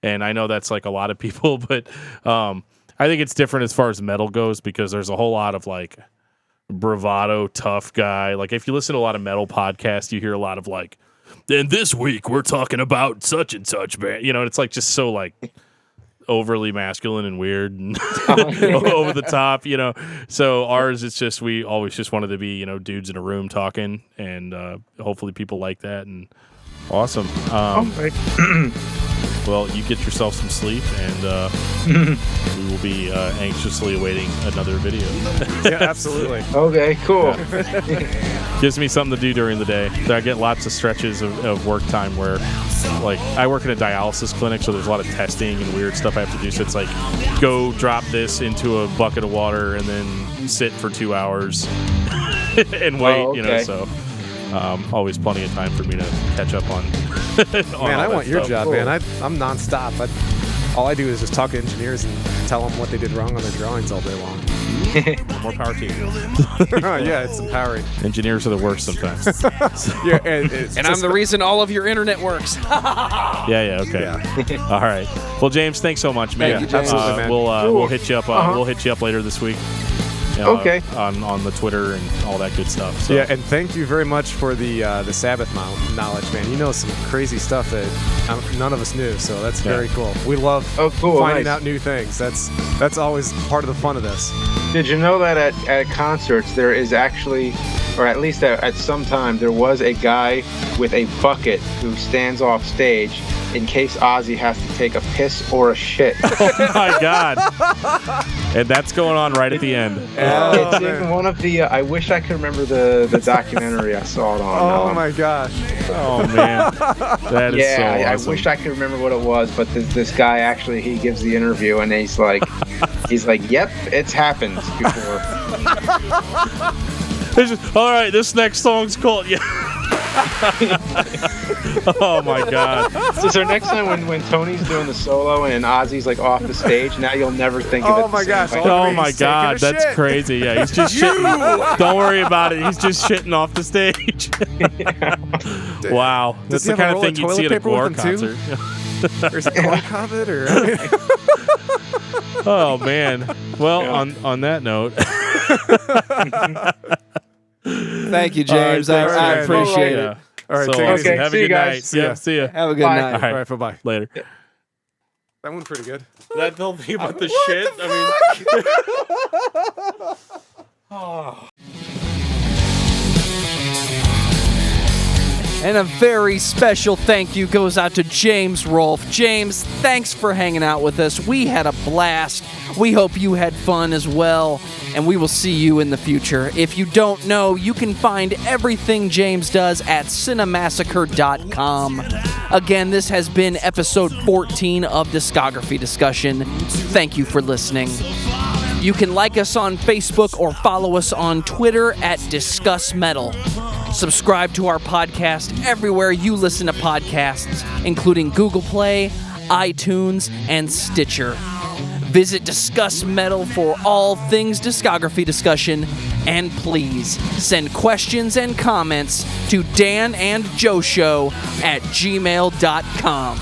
S3: And I know that's like a lot of people, but I think it's different as far as metal goes, because there's a whole lot of like bravado, tough guy. Like if you listen to a lot of metal podcasts, you hear a lot of like, and this week we're talking about such and such band. It's like just so like overly masculine and weird and over the top. So ours, it's just we always just wanted to be dudes in a room talking, and hopefully people like that. And awesome. Well, you get yourself some sleep, and we will be anxiously awaiting another video.
S4: Yeah, absolutely.
S1: Okay, cool.
S3: Yeah. Gives me something to do during the day. I get lots of stretches of work time where, like, I work in a dialysis clinic, so there's a lot of testing and weird stuff I have to do. So it's like, go drop this into a bucket of water and then sit for 2 hours and wait,
S1: okay.
S3: So always plenty of time for me to catch up on.
S4: Man, I want your job, man. I'm nonstop. All I do is just talk to engineers and tell them what they did wrong on their drawings all day long.
S3: More power to you.
S4: Yeah, it's empowering.
S3: Engineers are the worst sometimes.
S2: Yeah, and I'm the reason all of your internet works.
S3: Yeah, okay. Yeah. All right. Well, James, thanks so much, man.
S2: Thank you, James.
S4: Absolutely, man.
S3: We'll hit you up. We'll hit you up later this week.
S1: Okay.
S3: On the Twitter and all that good stuff. So.
S4: Yeah, and thank you very much for the Sabbath knowledge, man. You know some crazy stuff that none of us knew, so that's very cool. We love finding out new things. That's always part of the fun of this.
S1: Did you know that at concerts there is actually, or at least at some time, there was a guy with a bucket who stands off stage in case Ozzy has to take a piss or a shit.
S3: Oh my God. And that's going on right at the end.
S1: It's in one of the, I wish I could remember the documentary I saw it on.
S4: Oh my gosh.
S3: Oh man. That is so awesome.
S1: I wish I could remember what it was, but this guy actually, he gives the interview and he's like, yep, it's happened before.
S3: All right, this next song's called. Yeah. Oh my God.
S1: So next time when Tony's doing the solo and Ozzy's like off the stage, now you'll never think of it.
S4: Oh my gosh.
S3: Oh my God, that's crazy. Yeah, he's just shitting. Don't worry about it. He's just shitting off the stage. Wow. That's the kind of thing you'd see at a Gore concert.
S4: Or is it corn cobbit or
S3: Oh man. Well, on that note.
S2: Thank you, James. I appreciate it.
S4: All right,
S1: take it easy.
S3: Have a good night. See ya.
S2: Have a good night.
S4: All right, bye-bye.
S3: Later.
S4: Yeah. That one's pretty good.
S3: That whole thing about the shit.
S2: And a very special thank you goes out to James Rolfe. James, thanks for hanging out with us. We had a blast. We hope you had fun as well, and we will see you in the future. If you don't know, you can find everything James does at cinemassacre.com. Again, this has been episode 14 of Discography Discussion. Thank you for listening. You can like us on Facebook or follow us on Twitter at discussmetal. Subscribe to our podcast everywhere you listen to podcasts, including Google Play, iTunes, and Stitcher. Visit Discuss Metal for all things discography discussion, and please send questions and comments to danandjoeshow@gmail.com.